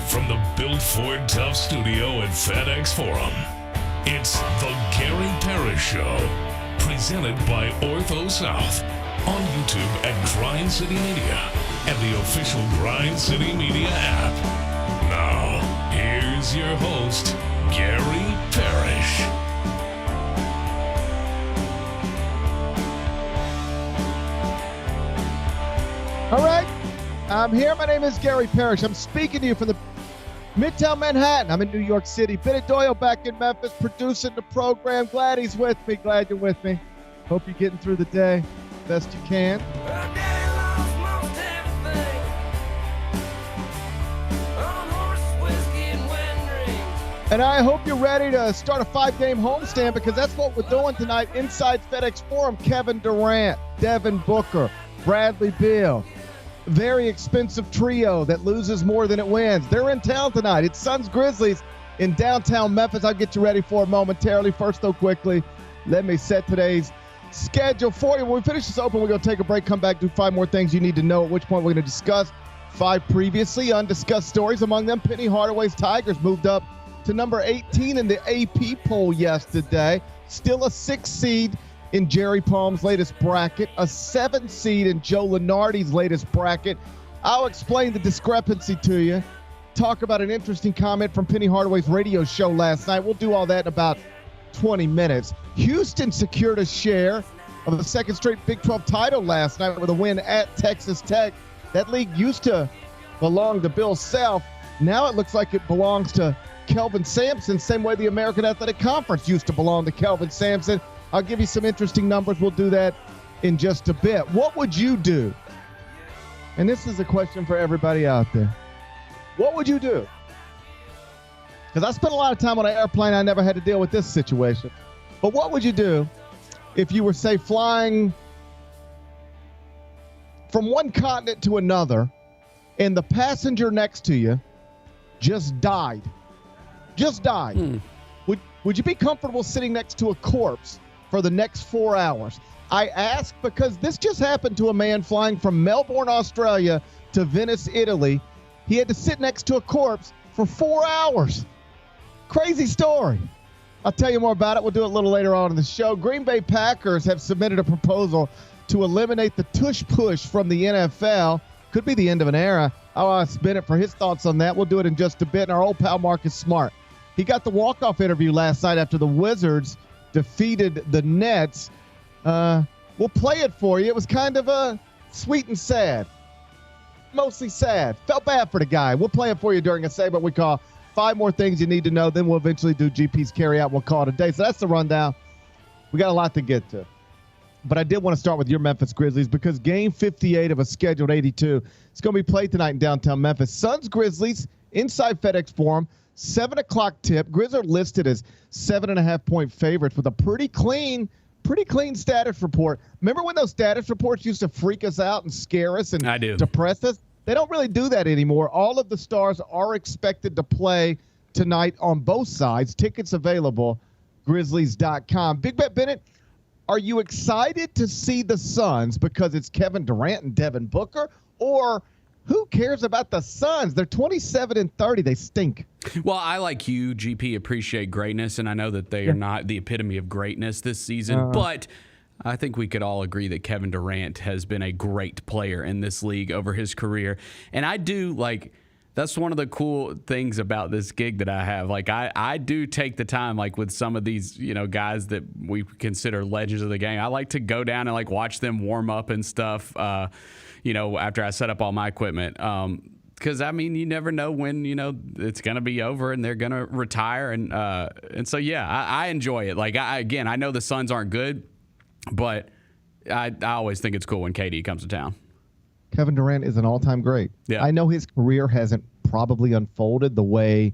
from the Built Ford Tough studio at FedEx Forum, it's the Gary Parrish Show, presented by Ortho South, on YouTube at Grind City Media and the official Grind City Media app. Now, here's your host, Gary Parrish. All right, I'm here. My name is Gary Parrish. I'm speaking to you from the Midtown Manhattan. I'm in New York City. Bennett Doyle back in Memphis producing the program. Glad he's with me. Glad you're with me. Hope you're getting through the day best you can. And I hope you're ready to start a 5-game homestand, because that's what we're doing tonight inside FedEx Forum. Kevin Durant, Devin Booker, Bradley Beal. Very expensive trio that loses more than it wins. They're in town tonight. It's Suns Grizzlies in downtown Memphis. I'll get you ready for it momentarily. First, though, quickly, let me set today's schedule for you. When we finish this open, we're going to take a break, come back, do 5 more things you need to know, at which point we're going to discuss 5 previously undiscussed stories. Among them, Penny Hardaway's Tigers moved up to number 18 in the AP poll yesterday. Still a 6 seed in Jerry Palm's latest bracket, a 7 seed in Joe Lunardi's latest bracket. I'll explain the discrepancy to you. Talk about an interesting comment from Penny Hardaway's radio show last night. We'll do all that in about 20 minutes. Houston secured a share of the second straight Big 12 title last night with a win at Texas Tech. That league used to belong to Bill Self. Now it looks like it belongs to Kelvin Sampson, same way the American Athletic Conference used to belong to Kelvin Sampson. I'll give you some interesting numbers. We'll do that in just a bit. What would you do? And this is a question for everybody out there. What would you do? Because I spent a lot of time on an airplane. I never had to deal with this situation. But what would you do if you were, say, flying from one continent to another and the passenger next to you just died? Just died. Would you be comfortable sitting next to a corpse for the next 4 hours? I ask because this just happened to a man flying from Melbourne, Australia to Venice, Italy. He had to sit next to a corpse for 4 hours. Crazy story. I'll tell you more about it. We'll do it a little later on in the show. Green Bay Packers have submitted a proposal to eliminate the tush-push from the NFL. Could be the end of an era. I'll ask Bennett for his thoughts on that. We'll do it in just a bit. And our old pal Marcus Smart, he got the walk-off interview last night after the Wizards defeated the Nets. We'll play it for you. It was kind of sweet and sad. Mostly sad. Felt bad for the guy. We'll play it for you during a segment we call 5 More Things You Need to Know. Then we'll eventually do GP's carry-out. We'll call it a day. So that's the rundown. We got a lot to get to. But I did want to start with your Memphis Grizzlies, because game 58 of a scheduled 82 is going to be played tonight in downtown Memphis. Suns Grizzlies inside FedEx Forum. 7 o'clock tip. Grizz are listed as 7.5-point favorites with a pretty clean status report. Remember when those status reports used to freak us out and scare us and depress us? They don't really do that anymore. All of the stars are expected to play tonight on both sides. Tickets available, Grizzlies.com. Big Bet Bennett, are you excited to see the Suns because it's Kevin Durant and Devin Booker, or who cares about the Suns? They're 27-30. They stink. Well, I, like you, GP, appreciate greatness, and I know that they are not the epitome of greatness this season, but I think we could all agree that Kevin Durant has been a great player in this league over his career. And I do, like, that's one of the cool things about this gig that I have. Like, I do take the time, like, with some of these, guys that we consider legends of the game. I like to go down and, like, watch them warm up and stuff, after I set up all my equipment. Because, I mean, you never know when, it's going to be over and they're going to retire. And so, yeah, I enjoy it. Like, I know the Suns aren't good, but I always think it's cool when KD comes to town. Kevin Durant is an all-time great. Yeah. I know his career hasn't probably unfolded the way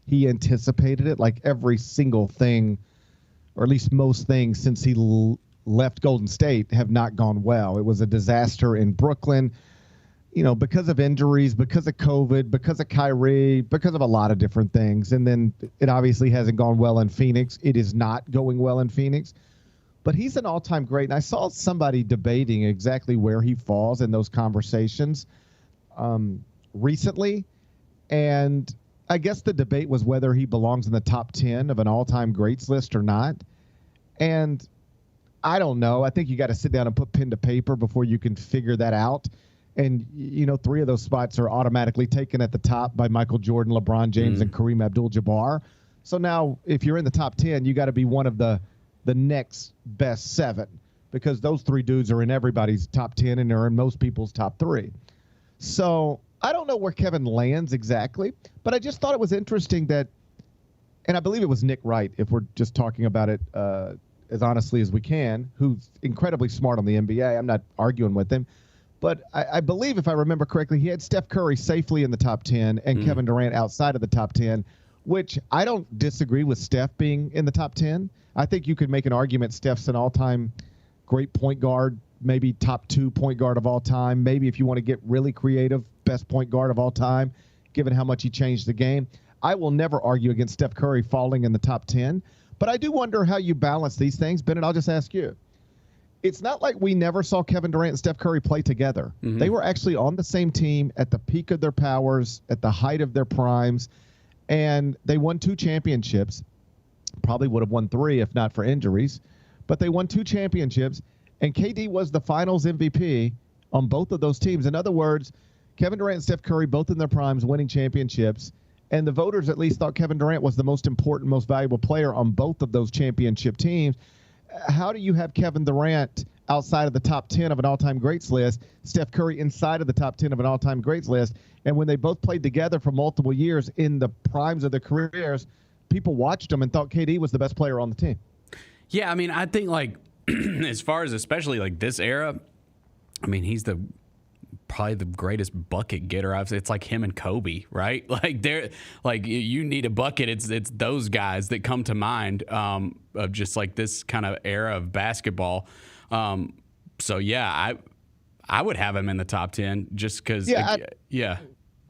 he anticipated it. Like every single thing, or at least most things since he left Golden State, have not gone well. It was a disaster in Brooklyn, because of injuries, because of COVID, because of Kyrie, because of a lot of different things. And then it obviously hasn't gone well in Phoenix. It is not going well in Phoenix. But he's an all-time great. And I saw somebody debating exactly where he falls in those conversations recently. And I guess the debate was whether he belongs in the top 10 of an all-time greats list or not. And I don't know. I think you got to sit down and put pen to paper before you can figure that out. And, 3 of those spots are automatically taken at the top by Michael Jordan, LeBron James, and Kareem Abdul-Jabbar. So now if you're in the top 10, you got to be one of the next best 7, because those 3 dudes are in everybody's top 10 and they're in most people's top 3. So I don't know where Kevin lands exactly, but I just thought it was interesting that, and I believe it was Nick Wright, if we're just talking about it as honestly as we can, who's incredibly smart on the NBA. I'm not arguing with him. But I believe, if I remember correctly, he had Steph Curry safely in the top 10 and Kevin Durant outside of the top 10, which I don't disagree with Steph being in the top 10. I think you could make an argument Steph's an all-time great point guard, maybe top 2 point guard of all time. Maybe if you want to get really creative, best point guard of all time, given how much he changed the game. I will never argue against Steph Curry falling in the top 10. But I do wonder how you balance these things. Bennett, I'll just ask you. It's not like we never saw Kevin Durant and Steph Curry play together. They were actually on the same team at the peak of their powers, at the height of their primes, and they won 2 championships. Probably would have won 3 if not for injuries. But they won 2 championships, and KD was the finals MVP on both of those teams. In other words, Kevin Durant and Steph Curry, both in their primes, winning championships. And the voters at least thought Kevin Durant was the most important, most valuable player on both of those championship teams. How do you have Kevin Durant outside of the top 10 of an all-time greats list, Steph Curry inside of the top 10 of an all-time greats list, and when they both played together for multiple years in the primes of their careers, people watched them and thought KD was the best player on the team? Yeah, I mean, I think, like, as far as especially, like, this era, I mean, he's probably the greatest bucket getter I've seen. It's like him and Kobe, right? Like you need a bucket. It's those guys that come to mind of just like this kind of era of basketball. So yeah, I would have him in the top 10 just because. I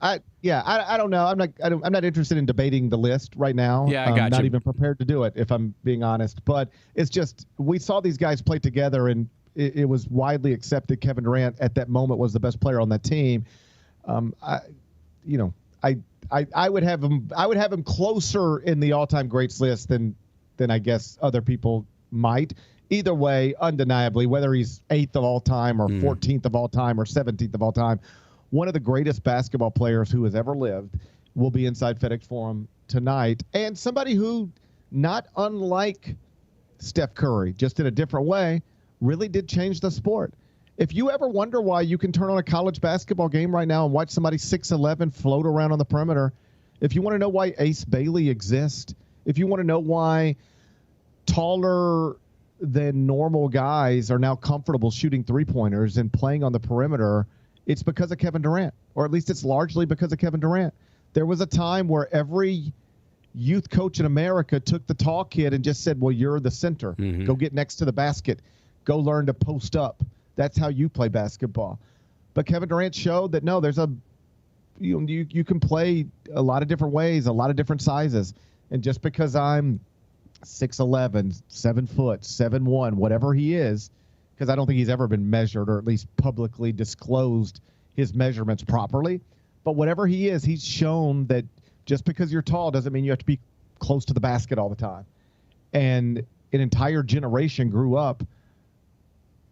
don't know. I'm not interested in debating the list right now. Yeah, I got you. Not you. even prepared to do it, if I'm being honest. But it's just, we saw these guys play together, and it was widely accepted Kevin Durant at that moment was the best player on that team. I would have him closer in the all-time greats list than I guess other people might. Either way, undeniably, whether he's 8th of all time or 14th of all time or 17th of all time, one of the greatest basketball players who has ever lived will be inside FedEx Forum tonight, and somebody who, not unlike Steph Curry, just in a different way, really did change the sport. If you ever wonder why you can turn on a college basketball game right now and watch somebody 6'11" float around on the perimeter, if you want to know why Ace Bailey exists, if you want to know why taller than normal guys are now comfortable shooting 3-pointers and playing on the perimeter, it's because of Kevin Durant, or at least it's largely because of Kevin Durant. There was a time where every youth coach in America took the tall kid and just said, well, you're the center. Go get next to the basket. Go learn to post up. That's how you play basketball. But Kevin Durant showed that, no, there's you can play a lot of different ways, a lot of different sizes. And just because I'm 6'11", 7 foot, 7'1", whatever he is, because I don't think he's ever been measured or at least publicly disclosed his measurements properly. But whatever he is, he's shown that just because you're tall doesn't mean you have to be close to the basket all the time. And an entire generation grew up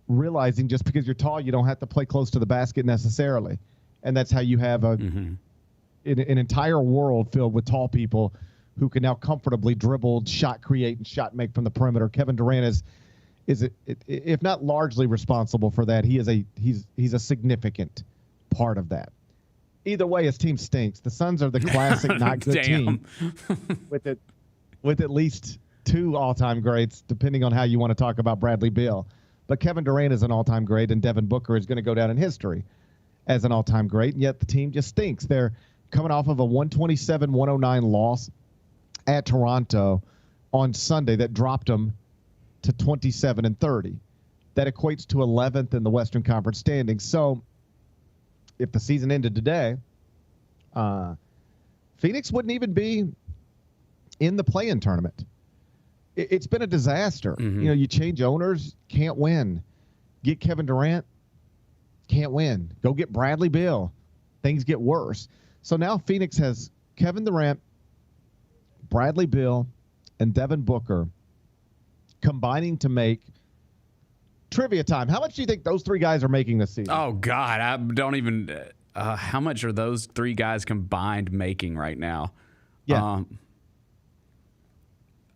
realizing just because you're tall, you don't have to play close to the basket necessarily. And that's how you have an entire world filled with tall people who can now comfortably dribble, shot create, and shot make from the perimeter. Kevin Durant is if not largely responsible for that, he's a significant part of that. Either way, his team stinks. The Suns are the classic not good team with at least 2 all-time greats, depending on how you want to talk about Bradley Beal. But Kevin Durant is an all-time great, and Devin Booker is going to go down in history as an all-time great, and yet the team just stinks. They're coming off of a 127-109 loss at Toronto on Sunday that dropped them to 27-30. That equates to 11th in the Western Conference standings. So if the season ended today, Phoenix wouldn't even be in the play-in tournament. It's been a disaster. You change owners, can't win. Get Kevin Durant, can't win. Go get Bradley Beal, things get worse. So now Phoenix has Kevin Durant, Bradley Beal, and Devin Booker combining to make trivia time. How much do you think those three guys are making this season? Oh, God. I don't even how much are those three guys combined making right now? Yeah.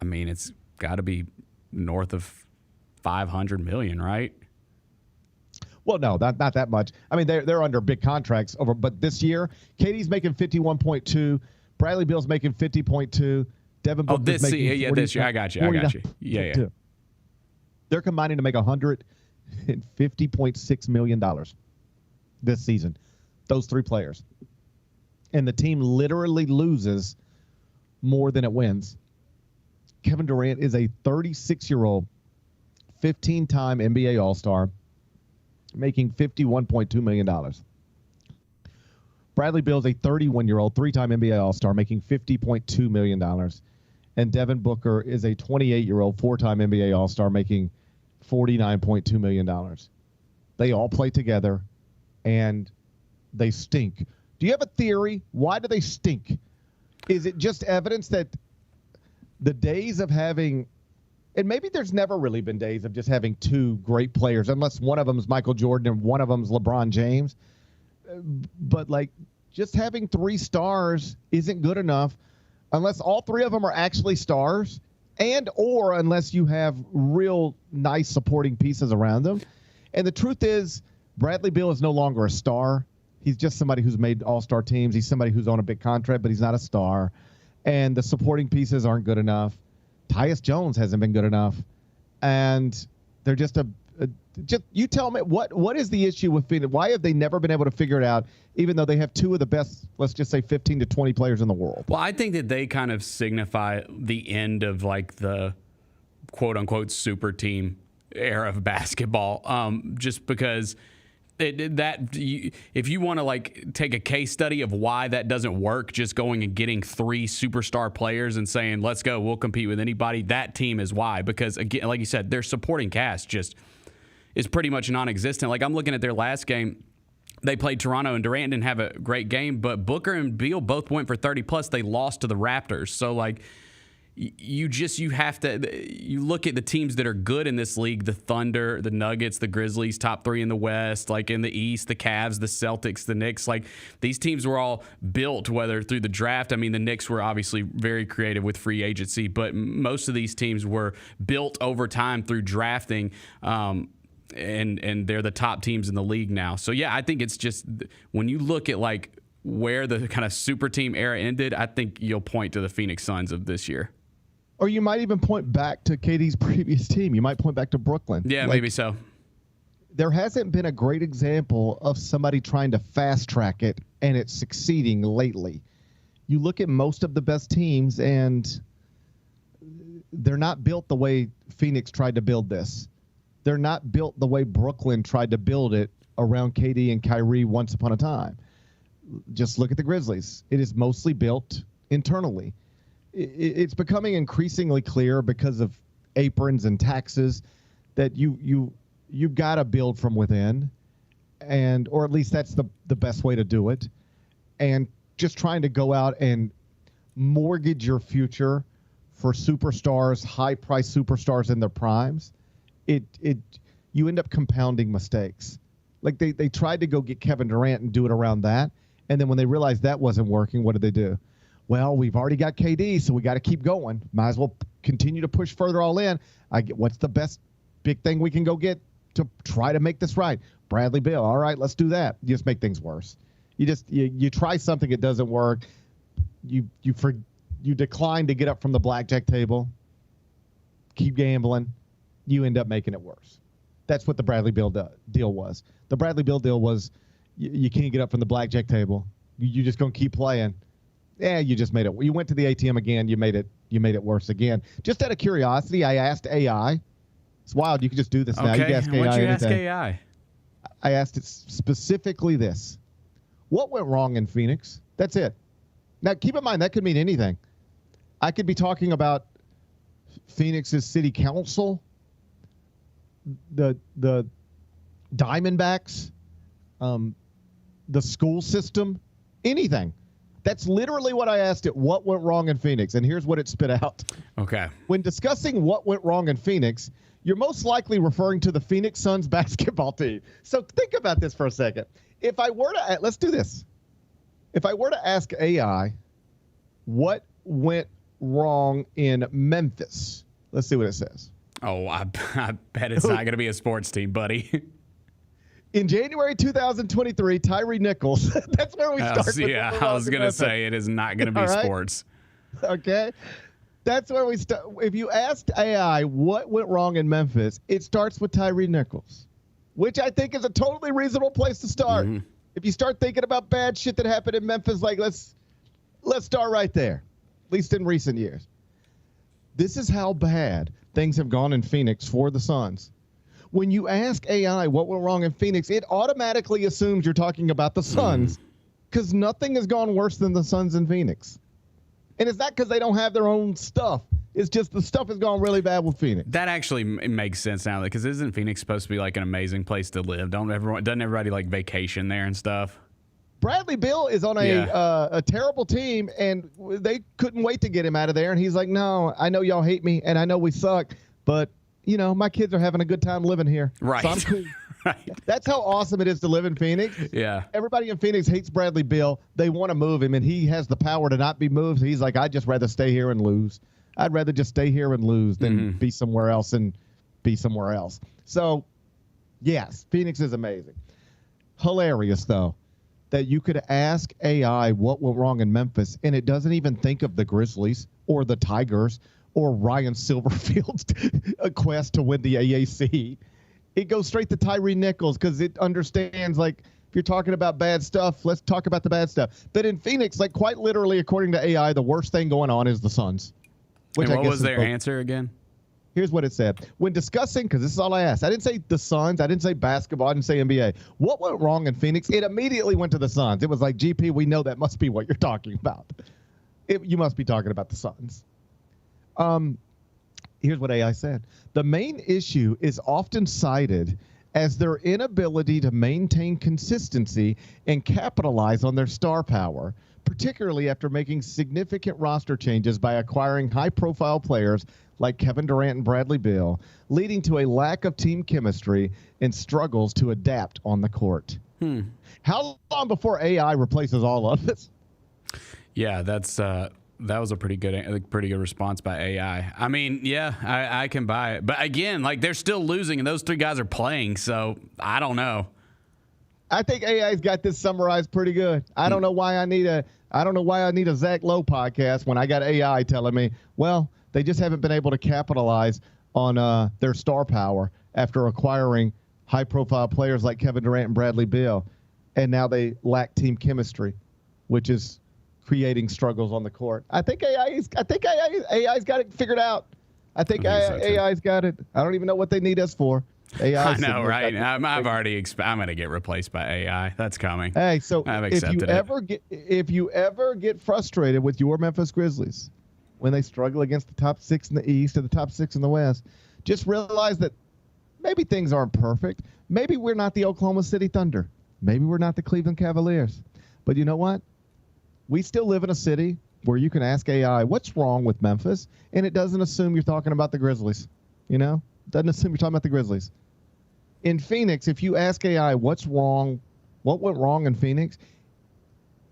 I mean, it's got to be north of $500 million, right? Well, no, not that much. I mean, they're under big contracts over, but this year, KD's making 51.2, Bradley Beal's making 50.2, Devin Booker's making 40, this year. I got you. Yeah. They're combining to make $150.6 million this season. Those three players. And the team literally loses more than it wins. Kevin Durant is a 36-year-old, 15-time NBA All-Star, making $51.2 million. Bradley Beal is a 31-year-old, 3-time NBA All-Star, making $50.2 million. And Devin Booker is a 28-year-old, 4-time NBA All-Star, making $49.2 million. They all play together, and they stink. Do you have a theory? Why do they stink? Is it just evidence that the days of having, and maybe there's never really been days of just having two great players, unless one of them is Michael Jordan and one of them is LeBron James. But like just having three stars isn't good enough unless all three of them are actually stars and or unless you have real nice supporting pieces around them. And the truth is Bradley Beal is no longer a star. He's just somebody who's made all-star teams. He's somebody who's on a big contract, but he's not a star. And the supporting pieces aren't good enough. Tyus Jones hasn't been good enough. And they're just you tell me what is the issue with Phoenix? Why have they never been able to figure it out, even though they have two of the best, let's just say 15 to 20 players in the world? Well, I think that they kind of signify the end of like the quote unquote super team era of basketball. Just because if you want to like take a case study of why that doesn't work, just going and getting three superstar players and saying, let's go, we'll compete with anybody. That team is why, because again, like you said, their supporting cast just is pretty much non-existent. Like I'm looking at their last game, they played Toronto and Durant didn't have a great game, but Booker and Beal both went for 30 plus. They lost to the Raptors. So like, you have to look at the teams that are good in this league, the Thunder, the Nuggets, the Grizzlies, top three in the West, like in the East, the Cavs, the Celtics, the Knicks. Like these teams were all built, whether through the draft. I mean, the Knicks were obviously very creative with free agency, but most of these teams were built over time through drafting. And they're the top teams in the league now. So yeah, I think it's just when you look at like where the kind of super team era ended, I think you'll point to the Phoenix Suns of this year. Or you might even point back to KD's previous team. You might point back to Brooklyn. Yeah, maybe so. There hasn't been a great example of somebody trying to fast track it and it's succeeding lately. You look at most of the best teams and they're not built the way Phoenix tried to build this. They're not built the way Brooklyn tried to build it around KD and Kyrie once upon a time. Just look at the Grizzlies. It is mostly built internally. It's becoming increasingly clear because of aprons and taxes that you've got to build from within, or at least that's the best way to do it. And just trying to go out and mortgage your future for superstars, high-priced superstars in their primes, you end up compounding mistakes. Like they tried to go get Kevin Durant and do it around that, and then when they realized that wasn't working, what did they do? Well, we've already got KD, so we got to keep going. Might as well continue to push further all in. What's the best big thing we can go get to try to make this right? Bradley Beal. All right, let's do that. You just make things worse. You try something, it doesn't work. You decline to get up from the blackjack table. Keep gambling. You end up making it worse. That's what the Bradley Beal deal was. The Bradley Beal deal was you can't get up from the blackjack table. You're just going to keep playing. Yeah, you just made it. You went to the ATM again. You made it worse again. Just out of curiosity, I asked AI. It's wild. You can just do this now. Okay. You can ask AI What'd you anything. ask AI? I asked it specifically this. What went wrong in Phoenix? That's it. Now, keep in mind, that could mean anything. I could be talking about Phoenix's city council, the Diamondbacks, the school system, anything. That's literally what I asked it. What went wrong in Phoenix? And here's what it spit out. Okay. When discussing what went wrong in Phoenix, you're most likely referring to the Phoenix Suns basketball team. So think about this for a second. If I were to, let's do this. If I were to ask AI what went wrong in Memphis, let's see what it says. Oh, I bet it's not going to be a sports team, buddy. In January 2023, Tyree Nichols. That's where we start. Yeah, I was going to say it is not going to be sports. Okay. That's where we start. If you asked AI what went wrong in Memphis, it starts with Tyree Nichols, which I think is a totally reasonable place to start. Mm-hmm. If you start thinking about bad shit that happened in Memphis, like let's start right there, at least in recent years. This is how bad things have gone in Phoenix for the Suns. When you ask AI what went wrong in Phoenix, it automatically assumes you're talking about the Suns because nothing has gone worse than the Suns in Phoenix. And it's not because they don't have their own stuff. It's just the stuff has gone really bad with Phoenix. That actually makes sense now because isn't Phoenix supposed to be like an amazing place to live? Doesn't everybody like vacation there and stuff? Bradley Beal is on a terrible team, and they couldn't wait to get him out of there. And he's like, no, I know y'all hate me, and I know we suck, but, you know, my kids are having a good time living here. Right. So I'm cool. Right. That's how awesome it is to live in Phoenix. Yeah. Everybody in Phoenix hates Bradley Beal. They want to move him, and he has the power to not be moved. He's like, I'd just rather stay here and lose. I'd rather just stay here and lose than be somewhere else and be somewhere else. So, yes, Phoenix is amazing. Hilarious, though, that you could ask AI what went wrong in Memphis, and it doesn't even think of the Grizzlies or the Tigers or Ryan Silverfield's quest to win the AAC. It goes straight to Tyree Nichols because it understands, like, if you're talking about bad stuff, let's talk about the bad stuff. But in Phoenix, like, quite literally, according to AI, the worst thing going on is the Suns. And what was their answer again? Here's what it said. When discussing, because this is all I asked. I didn't say the Suns. I didn't say basketball. I didn't say NBA. What went wrong in Phoenix? It immediately went to the Suns. It was like, GP, we know that must be what you're talking about. You must be talking about the Suns. Here's what AI said. The main issue is often cited as their inability to maintain consistency and capitalize on their star power, particularly after making significant roster changes by acquiring high-profile players like Kevin Durant and Bradley Beal, leading to a lack of team chemistry and struggles to adapt on the court. How long before AI replaces all of this? Yeah, that was a pretty good response by AI. I mean, yeah, I can buy it. But again, like, they're still losing, and those three guys are playing, so I don't know. I think AI's got this summarized pretty good. I don't know why I need a Zach Lowe podcast when I got AI telling me, well, they just haven't been able to capitalize on their star power after acquiring high-profile players like Kevin Durant and Bradley Beal, and now they lack team chemistry, which is creating struggles on the court. I think AI's got it figured out. I think AI's got it. I don't even know what they need us for. AI. I know, right? I'm going to get replaced by AI. That's coming. Hey, so if you ever get frustrated with your Memphis Grizzlies when they struggle against the top 6 in the East or the top 6 in the West, just realize that maybe things aren't perfect. Maybe we're not the Oklahoma City Thunder. Maybe we're not the Cleveland Cavaliers. But you know what? We still live in a city where you can ask AI, what's wrong with Memphis? And it doesn't assume you're talking about the Grizzlies. You know? It doesn't assume you're talking about the Grizzlies. In Phoenix, if you ask AI what's wrong, what went wrong in Phoenix,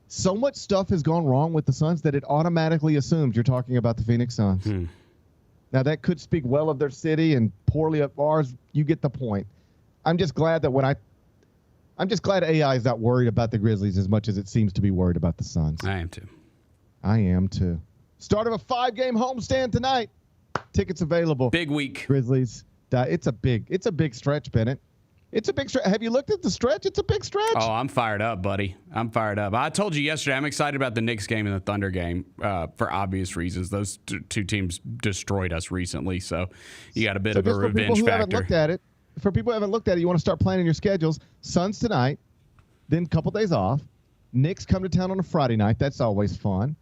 so much stuff has gone wrong with the Suns that it automatically assumes you're talking about the Phoenix Suns. Now, that could speak well of their city and poorly of ours. You get the point. I'm just glad that AI is not worried about the Grizzlies as much as it seems to be worried about the Suns. I am too. Start of a 5-game homestand tonight. Tickets available. Big week. Grizzlies. It's a big stretch, Bennett. It's a big stretch. Have you looked at the stretch? It's a big stretch. Oh, I'm fired up, buddy. I'm fired up. I told you yesterday I'm excited about the Knicks game and the Thunder game for obvious reasons. Those two teams destroyed us recently, so you got a bit of a revenge factor. For people who haven't looked at it, you want to start planning your schedules. Suns tonight, then a couple days off. Knicks come to town on a Friday night. That's always fun.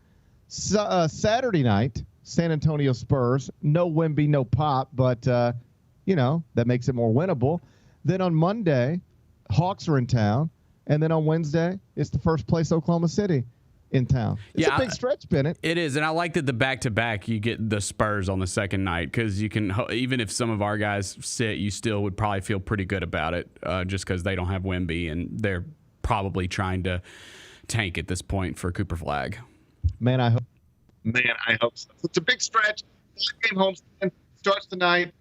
Saturday night, San Antonio Spurs. No Wemby, no Pop, but that makes it more winnable. Then on Monday, Hawks are in town. And then on Wednesday, it's the first place Oklahoma City. in town. It's a big stretch, Bennett. It is, and I like that the back-to-back, you get the Spurs on the second night because you can, even if some of our guys sit, you still would probably feel pretty good about it just because they don't have Wemby, and they're probably trying to tank at this point for Cooper Flag. Man, I hope so. It's a big stretch. Game homestand starts tonight.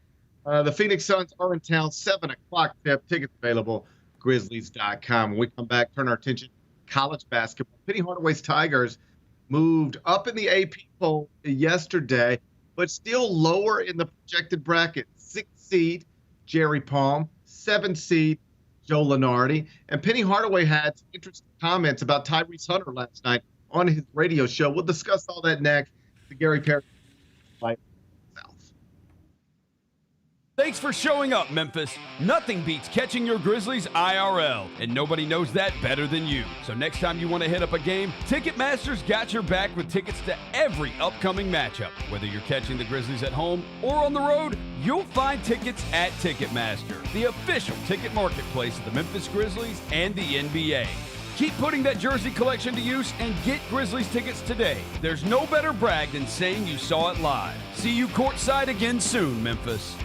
The Phoenix Suns are in town, 7 o'clock tip. Tickets available, Grizzlies.com. When we come back, turn our attention to college basketball. Penny Hardaway's Tigers moved up in the AP poll yesterday, but still lower in the projected bracket. 6th seed, Jerry Palm. 7th seed, Joe Lunardi. And Penny Hardaway had some interesting comments about Tyrese Hunter last night on his radio show. We'll discuss all that next. The Gary Parrish South. Thanks for showing up, Memphis. Nothing beats catching your Grizzlies IRL, and nobody knows that better than you. So next time you want to hit up a game, Ticketmaster's got your back with tickets to every upcoming matchup. Whether you're catching the Grizzlies at home or on the road, you'll find tickets at Ticketmaster, the official ticket marketplace of the Memphis Grizzlies and the NBA. Keep putting that jersey collection to use and get Grizzlies tickets today. There's no better brag than saying you saw it live. See you courtside again soon, Memphis.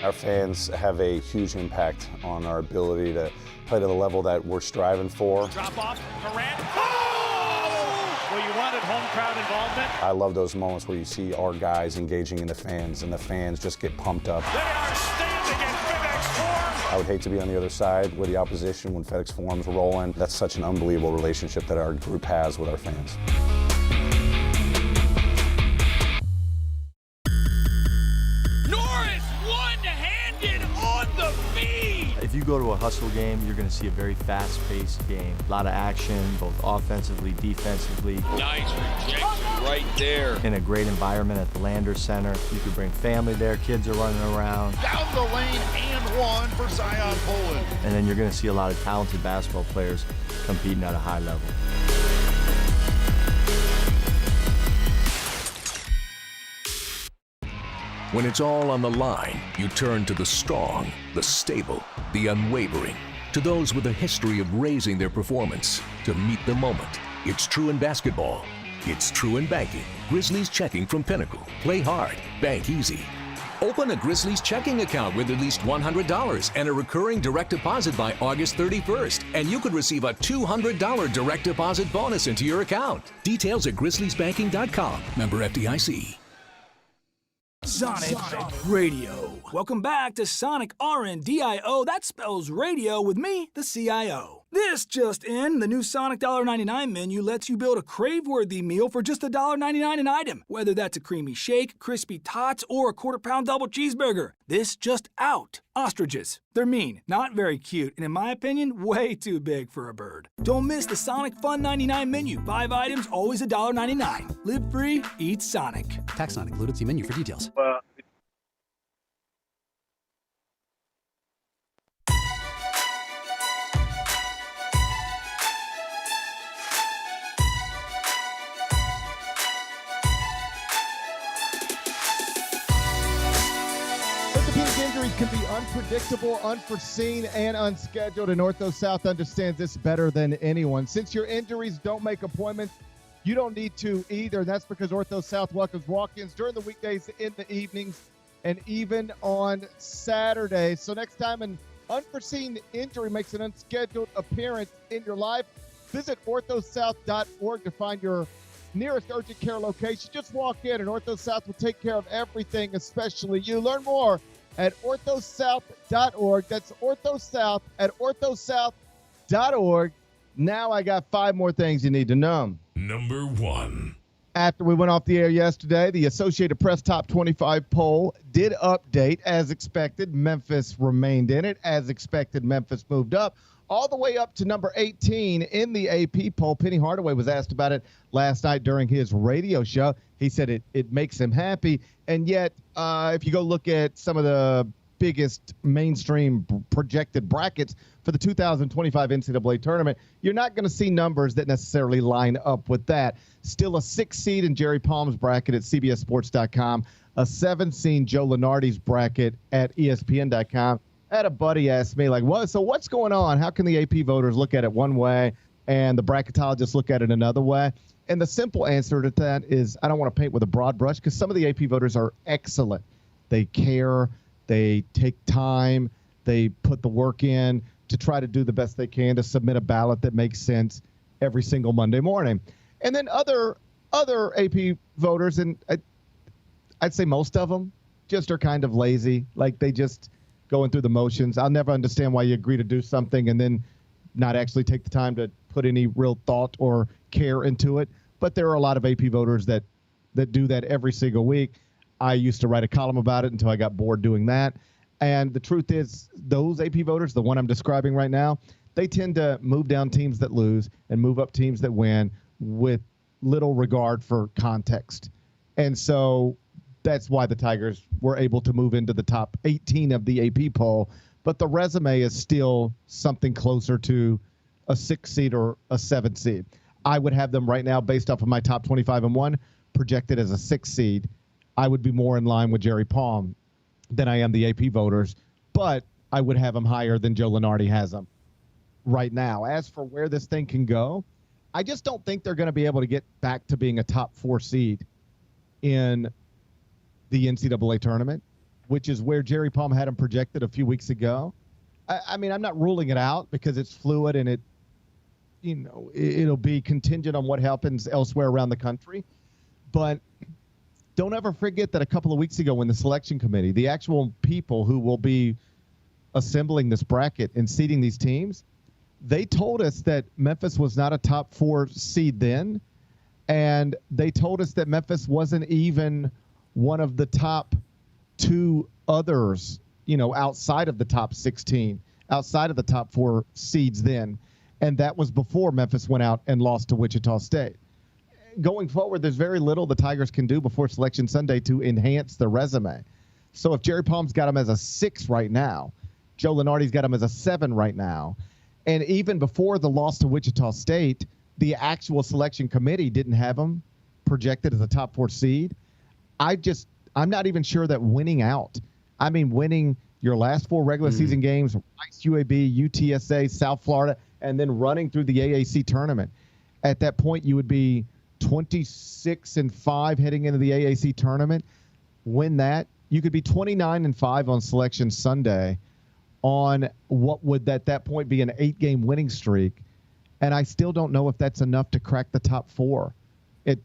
Our fans have a huge impact on our ability to play to the level that we're striving for. Drop off, Durant. Oh! Well, you wanted home crowd involvement. I love those moments where you see our guys engaging in the fans, and the fans just get pumped up. They are standing in FedEx Forum. I would hate to be on the other side with the opposition when FedEx Forum's rolling. That's such an unbelievable relationship that our group has with our fans. If you go to a hustle game, you're going to see a very fast-paced game. A lot of action, both offensively, defensively. Nice rejection right there. In a great environment at the Landers Center. You could bring family there, kids are running around. Down the lane and one for Zion Poland. And then you're going to see a lot of talented basketball players competing at a high level. When it's all on the line, you turn to the strong, the stable, the unwavering. To those with a history of raising their performance to meet the moment. It's true in basketball. It's true in banking. Grizzlies Checking from Pinnacle. Play hard. Bank easy. Open a Grizzlies checking account with at least $100 and a recurring direct deposit by August 31st, and you could receive a $200 direct deposit bonus into your account. Details at grizzliesbanking.com. Member FDIC. Sonic Radio. Welcome back to Sonic RNDIO. That spells radio with me, the CIO. This just in, the new Sonic $1.99 menu lets you build a crave-worthy meal for just $1.99 an item. Whether that's a creamy shake, crispy tots, or a quarter-pound double cheeseburger. This just out. Ostriches. They're mean, not very cute, and in my opinion, way too big for a bird. Don't miss the Sonic Fun 99 menu. 5 items, always $1.99. Live free, eat Sonic. Tax not included. See menu for details. Injuries can be unpredictable, unforeseen, and unscheduled, and Ortho South understands this better than anyone. Since your injuries don't make appointments, you don't need to either. That's because Ortho South welcomes walk-ins during the weekdays, in the evenings, and even on Saturdays. So next time an unforeseen injury makes an unscheduled appearance in your life, visit orthosouth.org to find your nearest urgent care location. Just walk in, and Ortho South will take care of everything, especially you. Learn more at orthosouth.org. That's OrthoSouth at orthosouth.org. Now I got 5 more things you need to know. Number 1. After we went off the air yesterday, the Associated Press Top 25 poll did update. As expected, Memphis remained in it. As expected, Memphis moved up all the way up to number 18 in the AP poll. Penny Hardaway was asked about it last night during his radio show. He said it makes him happy. And yet, if you go look at some of the biggest mainstream projected brackets for the 2025 NCAA tournament, you're not going to see numbers that necessarily line up with that. Still a 6 seed in Jerry Palm's bracket at CBSSports.com, a 7 seed Joe Lunardi's bracket at ESPN.com, I had a buddy ask me, like, so what's going on? How can the AP voters look at it one way and the bracketologists look at it another way? And the simple answer to that is I don't want to paint with a broad brush because some of the AP voters are excellent. They care. They take time. They put the work in to try to do the best they can to submit a ballot that makes sense every single Monday morning. And then other AP voters, and I'd say most of them, just are kind of lazy. Like they just going through the motions. I'll never understand why you agree to do something and then not actually take the time to put any real thought or care into it. But there are a lot of AP voters that do that every single week. I used to write a column about it until I got bored doing that. And the truth is, those AP voters, the one I'm describing right now, they tend to move down teams that lose and move up teams that win with little regard for context. And so that's why the Tigers were able to move into the top 18 of the AP poll. But the resume is still something closer to a 6 seed or a 7 seed. I would have them right now, based off of my top 25-1, projected as a 6 seed. I would be more in line with Jerry Palm than I am the AP voters, but I would have them higher than Joe Lunardi has them right now. As for where this thing can go, I just don't think they're going to be able to get back to being a top 4 seed in the NCAA tournament, which is where Jerry Palm had them projected a few weeks ago. I mean, I'm not ruling it out because it's fluid and it'll be contingent on what happens elsewhere around the country. But don't ever forget that a couple of weeks ago when the selection committee, the actual people who will be assembling this bracket and seeding these teams, they told us that Memphis was not a top 4 seed then. And they told us that Memphis wasn't even one of the top 2 others, outside of the top 16, outside of the top 4 seeds then. And that was before Memphis went out and lost to Wichita State. Going forward, there's very little the Tigers can do before Selection Sunday to enhance their resume. So if Jerry Palm's got them as a 6 right now, Joe Lunardi's got them as a 7 right now, and even before the loss to Wichita State, the actual selection committee didn't have them projected as a top 4 seed. I'm not even sure that winning your last 4 regular season games, Rice, UAB, UTSA, South Florida, and then running through the AAC tournament. At that point, you would be 26-5 heading into the AAC tournament. Win that, you could be 29-5 on Selection Sunday on what would at that point be an 8-game winning streak. And I still don't know if that's enough to crack the top 4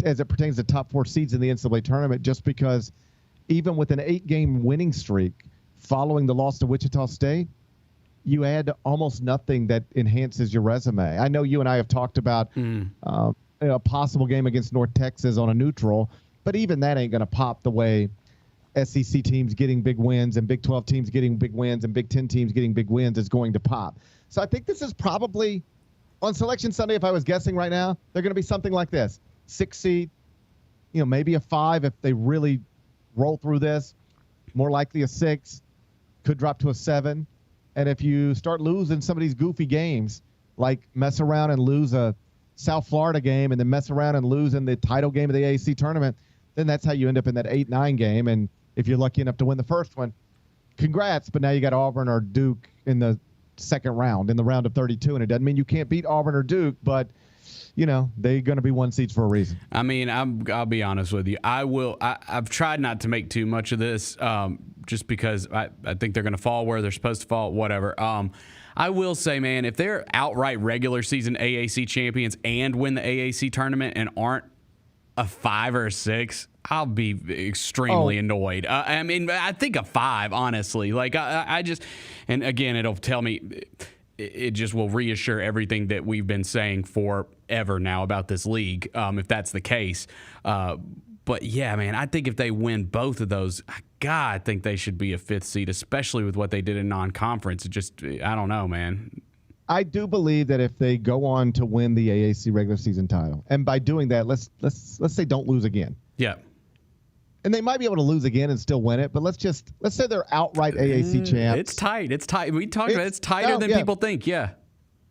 as it pertains to top 4 seeds in the NCAA tournament, just because even with an 8-game winning streak following the loss to Wichita State, you add almost nothing that enhances your resume. I know you and I have talked about a possible game against North Texas on a neutral, but even that ain't going to pop the way SEC teams getting big wins and Big 12 teams getting big wins and Big 10 teams getting big wins is going to pop. So I think this is probably, on Selection Sunday, if I was guessing right now, they're going to be something like this. 6 seed, maybe a 5 if they really roll through this. More likely a 6, could drop to a 7. And if you start losing some of these goofy games, like mess around and lose a South Florida game and then mess around and lose in the title game of the AAC tournament, then that's how you end up in that 8-9 game. And if you're lucky enough to win the first one, congrats. But now you got Auburn or Duke in the second round, in the round of 32. And it doesn't mean you can't beat Auburn or Duke, but they're going to be 1 seeds for a reason. I mean, I'll be honest with you. I've tried not to make too much of this just because I think they're going to fall where they're supposed to fall, whatever. I will say, man, if they're outright regular season AAC champions and win the AAC tournament and aren't a 5 or a 6, I'll be extremely annoyed. I think a 5, honestly. Like, I just, and again, it'll tell me, it just will reassure everything that we've been saying forever now about this league, if that's the case. But yeah, man, I think if they win both of those, I think they should be a 5th seed, especially with what they did in non-conference. I don't know, man. I do believe that if they go on to win the AAC regular season title, and by doing that, let's say don't lose again. Yeah. And they might be able to lose again and still win it, but let's say they're outright AAC champs. It's tight. We talked about it's tighter than people think. Yeah.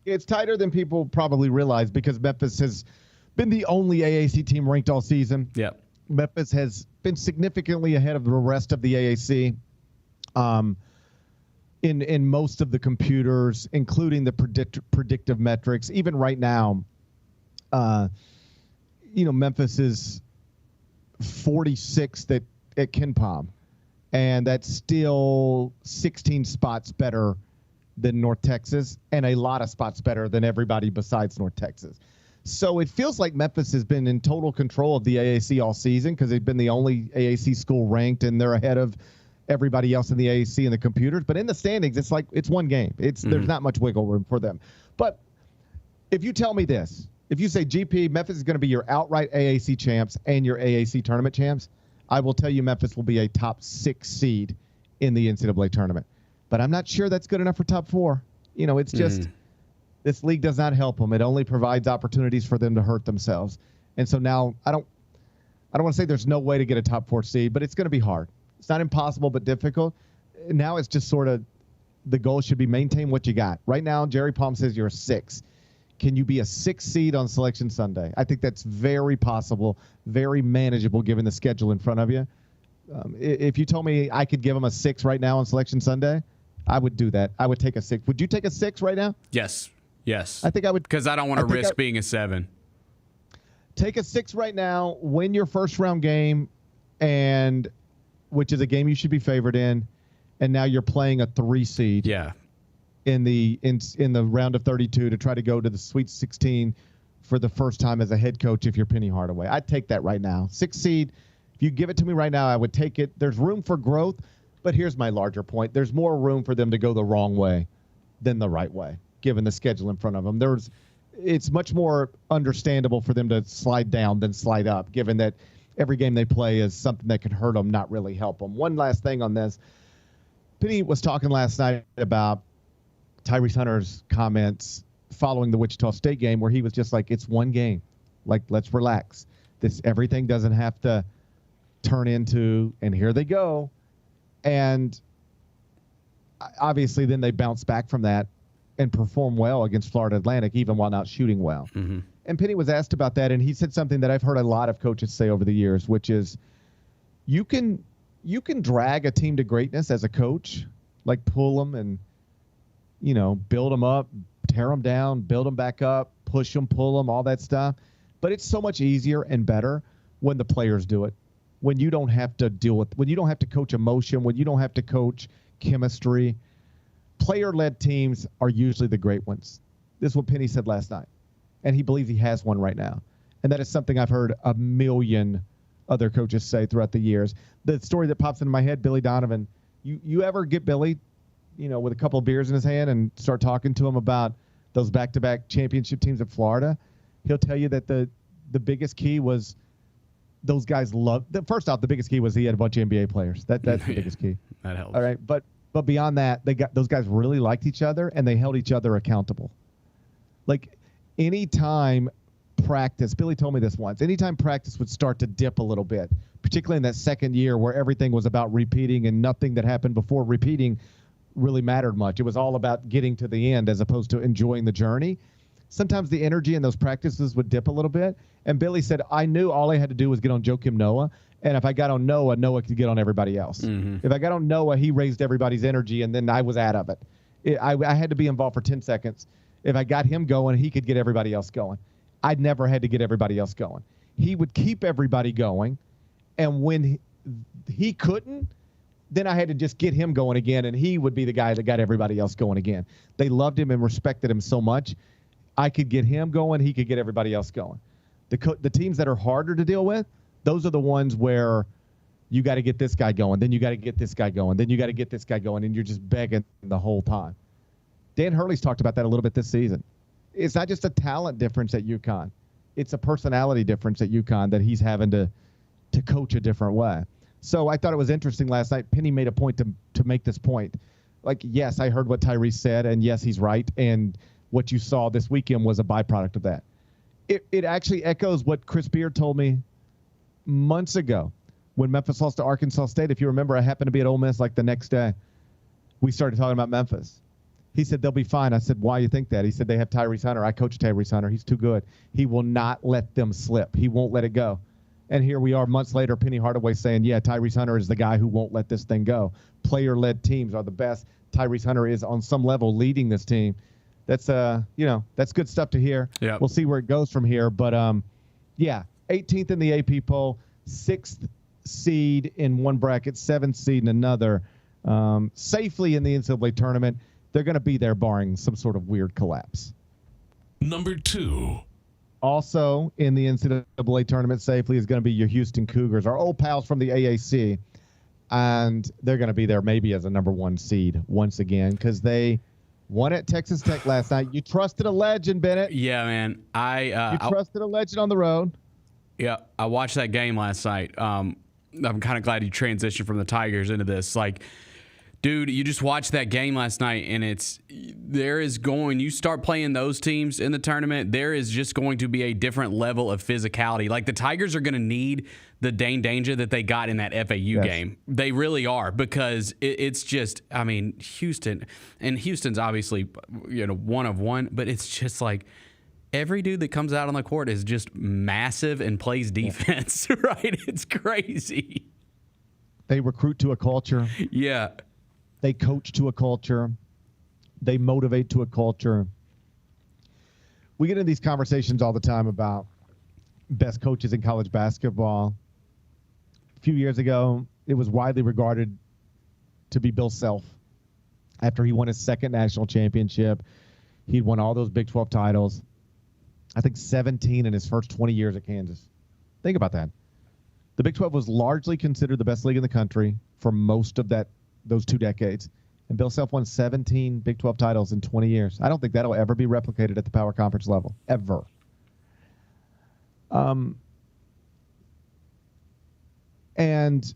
It's tighter than people probably realize because Memphis has been the only AAC team ranked all season. Yeah. Memphis has been significantly ahead of the rest of the AAC. in most of the computers, including the predictive metrics. Even right now, Memphis is 46th at KenPom, and that's still 16 spots better than North Texas and a lot of spots better than everybody besides North Texas. So it feels like Memphis has been in total control of the AAC all season because they've been the only AAC school ranked, and they're ahead of everybody else in the AAC in the computers. But in the standings, it's like it's one game. There's not much wiggle room for them. But if you tell me this, if you say, GP, Memphis is going to be your outright AAC champs and your AAC tournament champs, I will tell you Memphis will be a top 6 seed in the NCAA tournament. But I'm not sure that's good enough for top 4. It's just this league does not help them. It only provides opportunities for them to hurt themselves. And so now I don't want to say there's no way to get a top 4 seed, but it's going to be hard. It's not impossible, but difficult. Now it's just sort of the goal should be maintain what you got. Right now, Jerry Palm says you're a 6. Can you be a 6 seed on Selection Sunday? I think that's very possible, very manageable given the schedule in front of you. If you told me I could give them a 6 right now on Selection Sunday, I would do that. I would take a 6. Would you take a 6 right now? Yes. I think I would. Because I don't want to risk being a 7. Take a 6 right now, win your first round game, and which is a game you should be favored in, and now you're playing a 3 seed. Yeah. In the round of 32 to try to go to the Sweet 16 for the first time as a head coach if you're Penny Hardaway. I'd take that right now. 6 seed, if you give it to me right now, I would take it. There's room for growth, but here's my larger point. There's more room for them to go the wrong way than the right way, given the schedule in front of them. It's much more understandable for them to slide down than slide up, given that every game they play is something that could hurt them, not really help them. One last thing on this. Penny was talking last night about Tyrese Hunter's comments following the Wichita State game where he was just like, it's one game. Like, let's relax. Everything doesn't have to turn into, and here they go. And obviously then they bounce back from that and perform well against Florida Atlantic, even while not shooting well. Mm-hmm. And Penny was asked about that, and he said something that I've heard a lot of coaches say over the years, which is you can drag a team to greatness as a coach, like pull them and, build them up, tear them down, build them back up, push them, pull them, all that stuff. But it's so much easier and better when the players do it, when you don't have to when you don't have to coach emotion, when you don't have to coach chemistry. Player-led teams are usually the great ones. This is what Penny said last night, and he believes he has one right now. And that is something I've heard a million other coaches say throughout the years. The story that pops into my head, Billy Donovan, you ever get Billy with a couple of beers in his hand and start talking to him about those back-to-back championship teams at Florida, he'll tell you that the biggest key was those guys first off, the biggest key was he had a bunch of NBA players. That's the biggest key. That helps. All right. But beyond that, those guys really liked each other and they held each other accountable. Like anytime practice, Billy told me this once, anytime practice would start to dip a little bit, particularly in that second year where everything was about repeating and nothing that happened before repeating really mattered much. It was all about getting to the end as opposed to enjoying the journey. Sometimes the energy in those practices would dip a little bit. And Billy said, I knew all I had to do was get on Joakim Noah. And if I got on Noah, Noah could get on everybody else. Mm-hmm. If I got on Noah, he raised everybody's energy, and then I was out of it. I had to be involved for 10 seconds. If I got him going, he could get everybody else going. I'd never had to get everybody else going. He would keep everybody going. And when he couldn't, then I had to just get him going again, and he would be the guy that got everybody else going again. They loved him and respected him so much. I could get him going. He could get everybody else going. The teams that are harder to deal with, those are the ones where you got to get this guy going. Then you got to get this guy going. Then you got to get this guy going, and you're just begging the whole time. Dan Hurley's talked about that a little bit this season. It's not just a talent difference at UConn. It's a personality difference at UConn that he's having to coach a different way. So I thought it was interesting last night. Penny made a point to make this point. Like, yes, I heard what Tyrese said, and yes, he's right. And what you saw this weekend was a byproduct of that. It actually echoes what Chris Beard told me months ago when Memphis lost to Arkansas State. If you remember, I happened to be at Ole Miss like the next day. We started talking about Memphis. He said, they'll be fine. I said, why you think that? He said, they have Tyrese Hunter. I coach Tyrese Hunter. He's too good. He will not let them slip. He won't let it go. And here we are months later, Penny Hardaway saying, yeah, Tyrese Hunter is the guy who won't let this thing go. Player-led teams are the best. Tyrese Hunter is on some level leading this team. That's that's good stuff to hear. Yep. We'll see where it goes from here. But 18th in the AP poll, 6th seed in one bracket, 7th seed in another, safely in the NCAA tournament. They're going to be there barring some sort of weird collapse. Number 2. Also in the NCAA tournament safely is going to be your Houston Cougars, our old pals from the AAC. And they're going to be there maybe as a number 1 seed once again because they won at Texas Tech last night. You trusted a legend, Bennett. Yeah, man. You trusted a legend on the road. Yeah, I watched that game last night. I'm kind of glad you transitioned from the Tigers into this. Like, dude, you just watched that game last night, and you start playing those teams in the tournament, there is just going to be a different level of physicality. Like, the Tigers are going to need the Dane Danger that they got in that FAU game. They really are, because it's just, I mean, Houston's obviously, one of one, but it's just like every dude that comes out on the court is just massive and plays defense, right? It's crazy. They recruit to a culture. Yeah. They coach to a culture. They motivate to a culture. We get into these conversations all the time about best coaches in college basketball. A few years ago, it was widely regarded to be Bill Self. After he won his second national championship, he'd won all those Big 12 titles. I think 17 in his first 20 years at Kansas. Think about that. The Big 12 was largely considered the best league in the country for most of those 2 decades. And Bill Self won 17 Big 12 titles in 20 years. I don't think that'll ever be replicated at the power conference level, ever. And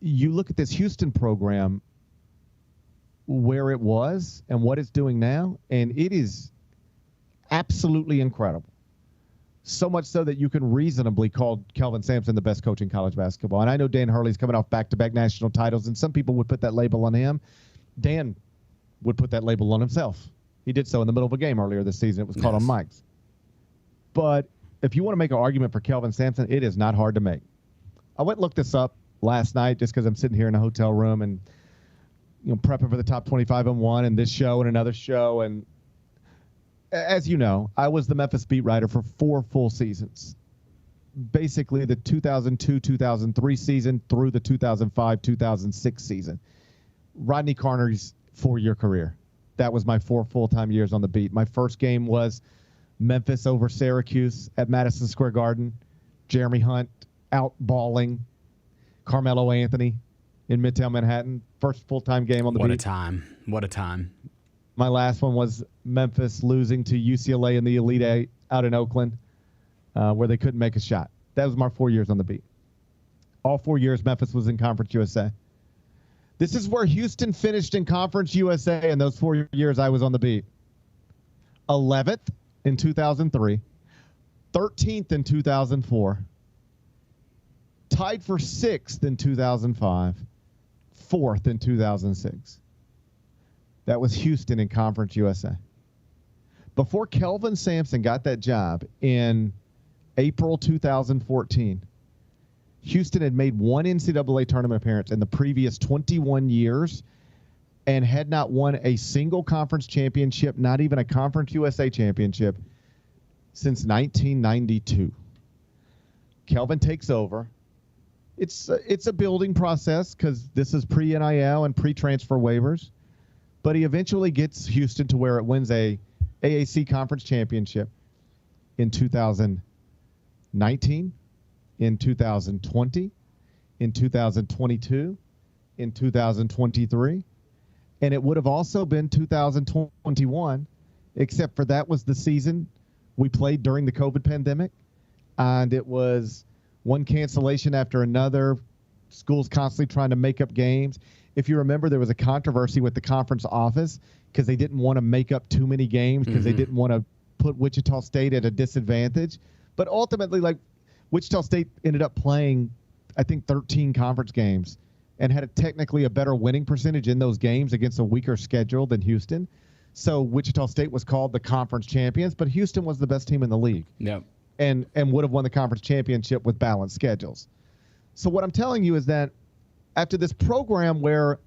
you look at this Houston program, where it was and what it's doing now, and it is absolutely incredible. So much so that you can reasonably call Kelvin Sampson the best coach in college basketball. And I know Dan Hurley's coming off back-to-back national titles, and some people would put that label on him. Dan would put that label on himself. He did so in the middle of a game earlier this season. It was called on mics. But if you want to make an argument for Kelvin Sampson, it is not hard to make. I went and looked this up last night just because I'm sitting here in a hotel room and prepping for the top 25 and 1 and this show and another show. And as you know, I was the Memphis beat writer for 4 full seasons. Basically the 2002-2003 season through the 2005-2006 season. Rodney Carney's 4-year career. That was my 4 full-time years on the beat. My first game was Memphis over Syracuse at Madison Square Garden. Jeremy Hunt out balling Carmelo Anthony in Midtown Manhattan. First full-time game on the beat. What a time. My last one was Memphis losing to UCLA in the Elite Eight out in Oakland, where they couldn't make a shot. That was my 4 years on the beat. All 4 years, Memphis was in Conference USA. This is where Houston finished in Conference USA in those 4 years I was on the beat. 11th in 2003, 13th in 2004, tied for 6th in 2005, 4th in 2006. That was Houston in Conference USA. Before Kelvin Sampson got that job in April 2014, Houston had made 1 NCAA tournament appearance in the previous 21 years and had not won a single conference championship, not even a Conference USA championship, since 1992. Kelvin takes over. It's a building process because this is pre-NIL and pre-transfer waivers. But he eventually gets Houston to where it wins a AAC conference championship in 2019, in 2020, in 2022, in 2023. And it would have also been 2021, except for that was the season we played during the COVID pandemic. And it was one cancellation after another, schools constantly trying to make up games. If you remember, there was a controversy with the conference office because they didn't want to make up too many games because they didn't want to put Wichita State at a disadvantage. But ultimately, Wichita State ended up playing, I think, 13 conference games and had technically a better winning percentage in those games against a weaker schedule than Houston. So Wichita State was called the conference champions, but Houston was the best team in the league. Yep. And would have won the conference championship with balanced schedules. So what I'm telling you is that after this program where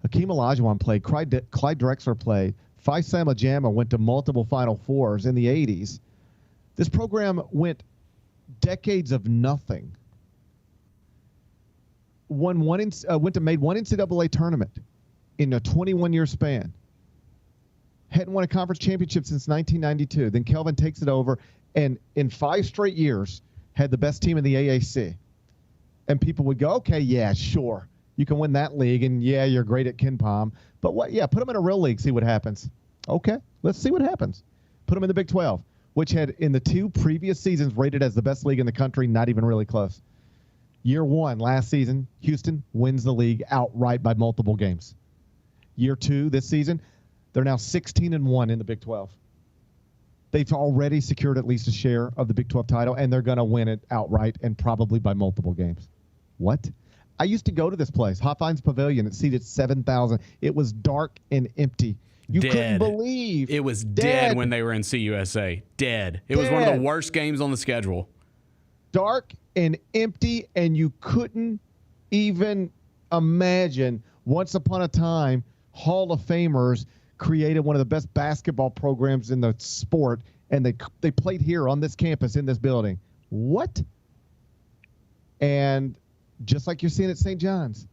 Hakeem Olajuwon played. Clyde Drexler played. Faisal Majama went to multiple Final Fours in the 80s. This program went decades of nothing. Made one NCAA tournament in a 21-year span. Hadn't won a conference championship since 1992. Then Kelvin takes it over, and in 5 straight years, had the best team in the AAC. And people would go, okay, yeah, sure. You can win that league, and yeah, you're great at KenPom. But what? Yeah, put them in a real league, see what happens. Okay, let's see what happens. Put them in the Big 12, which had in the 2 previous seasons rated as the best league in the country, not even really close. Year 1, last season, Houston wins the league outright by multiple games. Year 2, this season, they're now 16-1 in the Big 12. They've already secured at least a share of the Big 12 title, and they're going to win it outright and probably by multiple games. What? I used to go to this place, Hofheinz Pavilion. It seated 7,000. It was dark and empty. You couldn't believe. It was dead when they were in CUSA. Dead. It was one of the worst games on the schedule. Dark and empty, and you couldn't even imagine once upon a time Hall of Famers created one of the best basketball programs in the sport, and they played here on this campus in this building. What? And just like you're seeing at St. John's,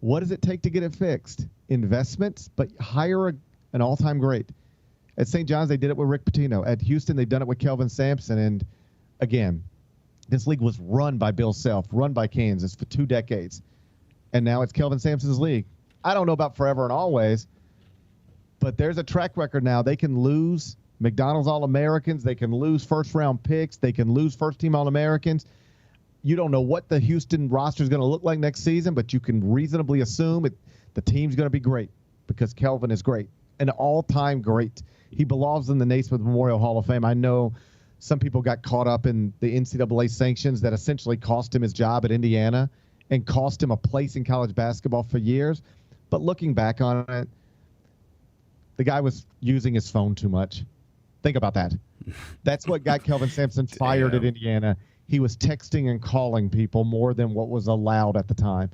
what does it take to get it fixed? Investments, but hire an all-time great. At St. John's, they did it with Rick Pitino. At Houston, they've done it with Kelvin Sampson. And again, this league was run by Bill Self, run by Kansas for 2 decades. And now it's Kelvin Sampson's league. I don't know about forever and always, but there's a track record now. They can lose McDonald's All-Americans. They can lose first-round picks. They can lose first-team All-Americans. You don't know what the Houston roster is going to look like next season, but you can reasonably assume the team's going to be great because Kelvin is great, an all-time great. He belongs in the Naismith Memorial Hall of Fame. I know some people got caught up in the NCAA sanctions that essentially cost him his job at Indiana and cost him a place in college basketball for years. But looking back on it, the guy was using his phone too much. Think about that. That's what got Kelvin Sampson fired at Indiana. He was texting and calling people more than what was allowed at the time.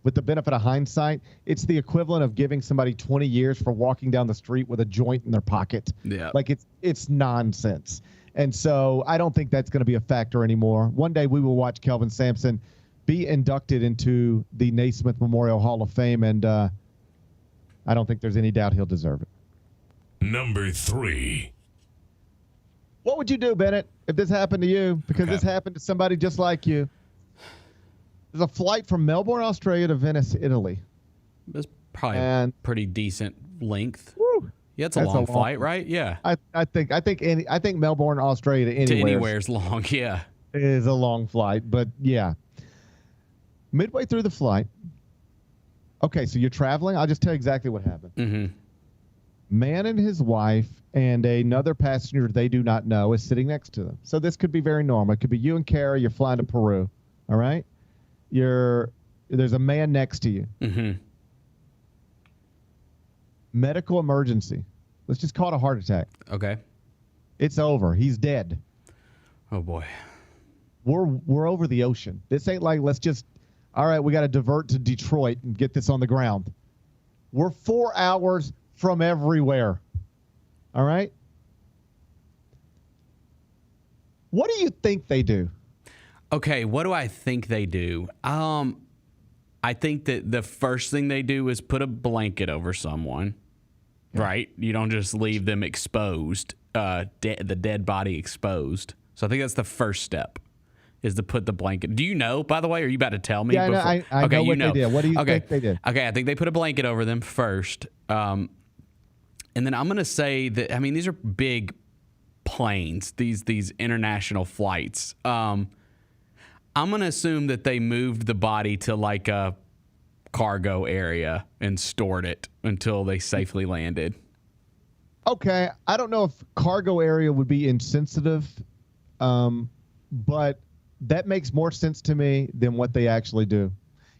With the benefit of hindsight, it's the equivalent of giving somebody 20 years for walking down the street with a joint in their pocket. Yeah. Like it's nonsense. And so I don't think that's going to be a factor anymore. One day we will watch Kelvin Sampson be inducted into the Naismith Memorial Hall of Fame, and I don't think there's any doubt he'll deserve it. Number 3. What would you do, Bennett, if this happened to you? Because this happened to somebody just like you. There's a flight from Melbourne, Australia to Venice, Italy. That's probably a pretty decent length. Woo, yeah, it's a long flight, right? Yeah. I think Melbourne, Australia to anywhere is long, yeah. It is a long flight, but yeah. Midway through the flight, okay, so you're traveling. I'll just tell you exactly what happened. Mm-hmm. Man and his wife and another passenger they do not know is sitting next to them. So this could be very normal. It could be you and Carrie. You're flying to Peru. All right? There's a man next to you. Mm-hmm. Medical emergency. Let's just call it a heart attack. Okay. It's over. He's dead. Oh, boy. We're over the ocean. This ain't like all right, we got to divert to Detroit and get this on the ground. We're 4 hours from everywhere. All right? What do you think they do? Okay, what do I think they do? I think that the first thing they do is put a blanket over someone, right? You don't just leave them exposed, the dead body exposed. So I think that's the first step, is to put the blanket. Do you know, by the way? Are you about to tell me? Yeah, I know what they did. What do you think they did? Okay, I think they put a blanket over them first. And then I'm going to say that, I mean, these are big planes, these international flights. I'm going to assume that they moved the body to like a cargo area and stored it until they safely landed. Okay. I don't know if cargo area would be insensitive, but that makes more sense to me than what they actually do.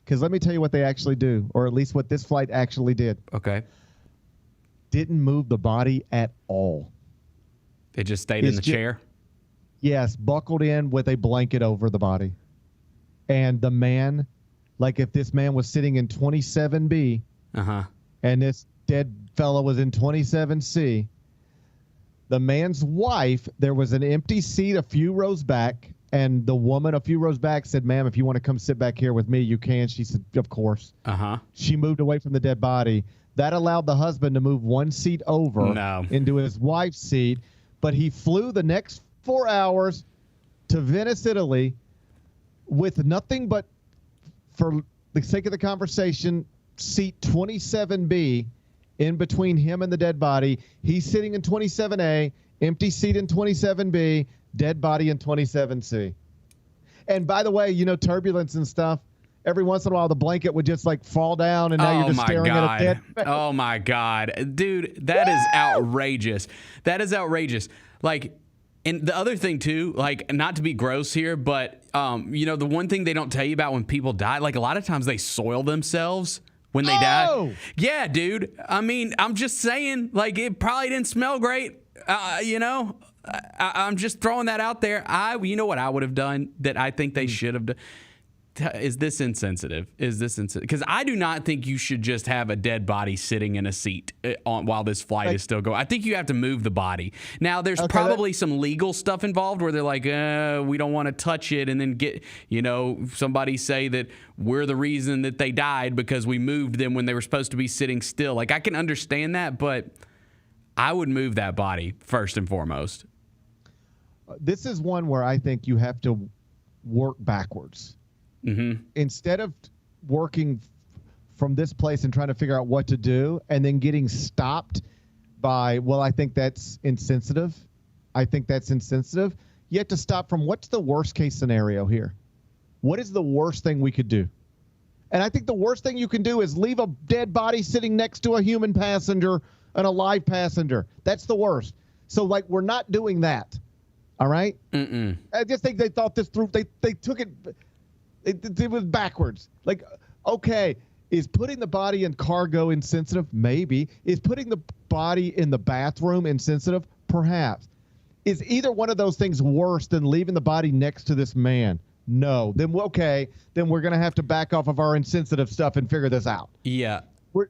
Because let me tell you what they actually do, or at least what this flight actually did. Okay. Didn't move the body at all. It just stayed in the chair? Yes, buckled in with a blanket over the body. And the man, like if this man was sitting in 27B and this dead fella was in 27C. The man's wife, there was an empty seat a few rows back, and the woman a few rows back said, "Ma'am, if you want to come sit back here with me, you can." She said, "Of course." She moved away from the dead body. That allowed the husband to move one seat over into his wife's seat, but he flew the next 4 hours to Venice, Italy, with nothing but, for the sake of the conversation, seat 27B in between him and the dead body. He's sitting in 27A, empty seat in 27B, dead body in 27C. And by the way, turbulence and stuff, every once in a while the blanket would just like fall down, and now you're just staring at a dead face. Oh my God. Dude, that is outrageous. That is outrageous. Like, and the other thing too, like, not to be gross here, but the one thing they don't tell you about when people die, like a lot of times they soil themselves when they die. Yeah, dude. I mean, I'm just saying, like, it probably didn't smell great. I'm just throwing that out there. You know what I would have done that I think they should have done? Is this insensitive? Because I do not think you should just have a dead body sitting in a seat while this flight is still going. I think you have to move the body. Now, there's probably some legal stuff involved where they're like, we don't want to touch it, and then get, somebody say that we're the reason that they died because we moved them when they were supposed to be sitting still. Like, I can understand that, but I would move that body first and foremost. This is one where I think you have to work backwards. Instead of working from this place and trying to figure out what to do and then getting stopped by, I think that's insensitive. You have to stop from, what's the worst case scenario here? What is the worst thing we could do? And I think the worst thing you can do is leave a dead body sitting next to a human passenger, an alive passenger. That's the worst. So, like, we're not doing that. All right? I just think they thought this through. They took it. It was backwards. Like, okay, is putting the body in cargo insensitive? Maybe. Is putting the body in the bathroom insensitive? Perhaps. Is either one of those things worse than leaving the body next to this man? No. Then we're going to have to back off of our insensitive stuff and figure this out. Yeah. We're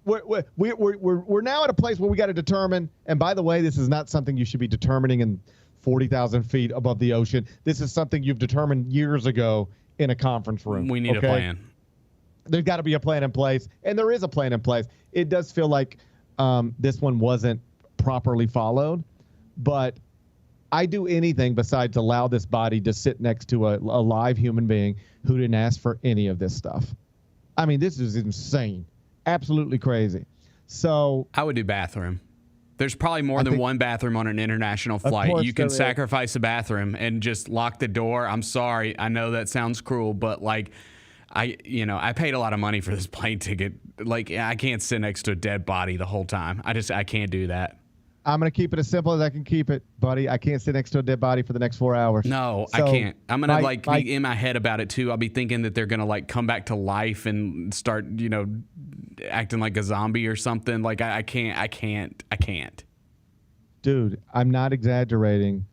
now at a place where we got to determine, and by the way, this is not something you should be determining in 40,000 feet above the ocean. This is something you've determined years ago in a conference room. We need a plan. There's got to be a plan in place, and there is a plan in place. It does feel like this one wasn't properly followed, but I do anything besides allow this body to sit next to a live human being who didn't ask for any of this stuff. I mean, this is insane. Absolutely crazy. So I would do bathroom. There's probably more than one bathroom on an international flight. You can sacrifice a bathroom and just lock the door. I'm sorry. I know that sounds cruel, but like, I paid a lot of money for this plane ticket. Like, I can't sit next to a dead body the whole time. I can't do that. I'm going to keep it as simple as I can keep it, buddy. I can't sit next to a dead body for the next 4 hours. No, I can't. I'm going to be in my head about it too. I'll be thinking that they're going to like come back to life and start, acting like a zombie or something. Like, I can't. Dude, I'm not exaggerating.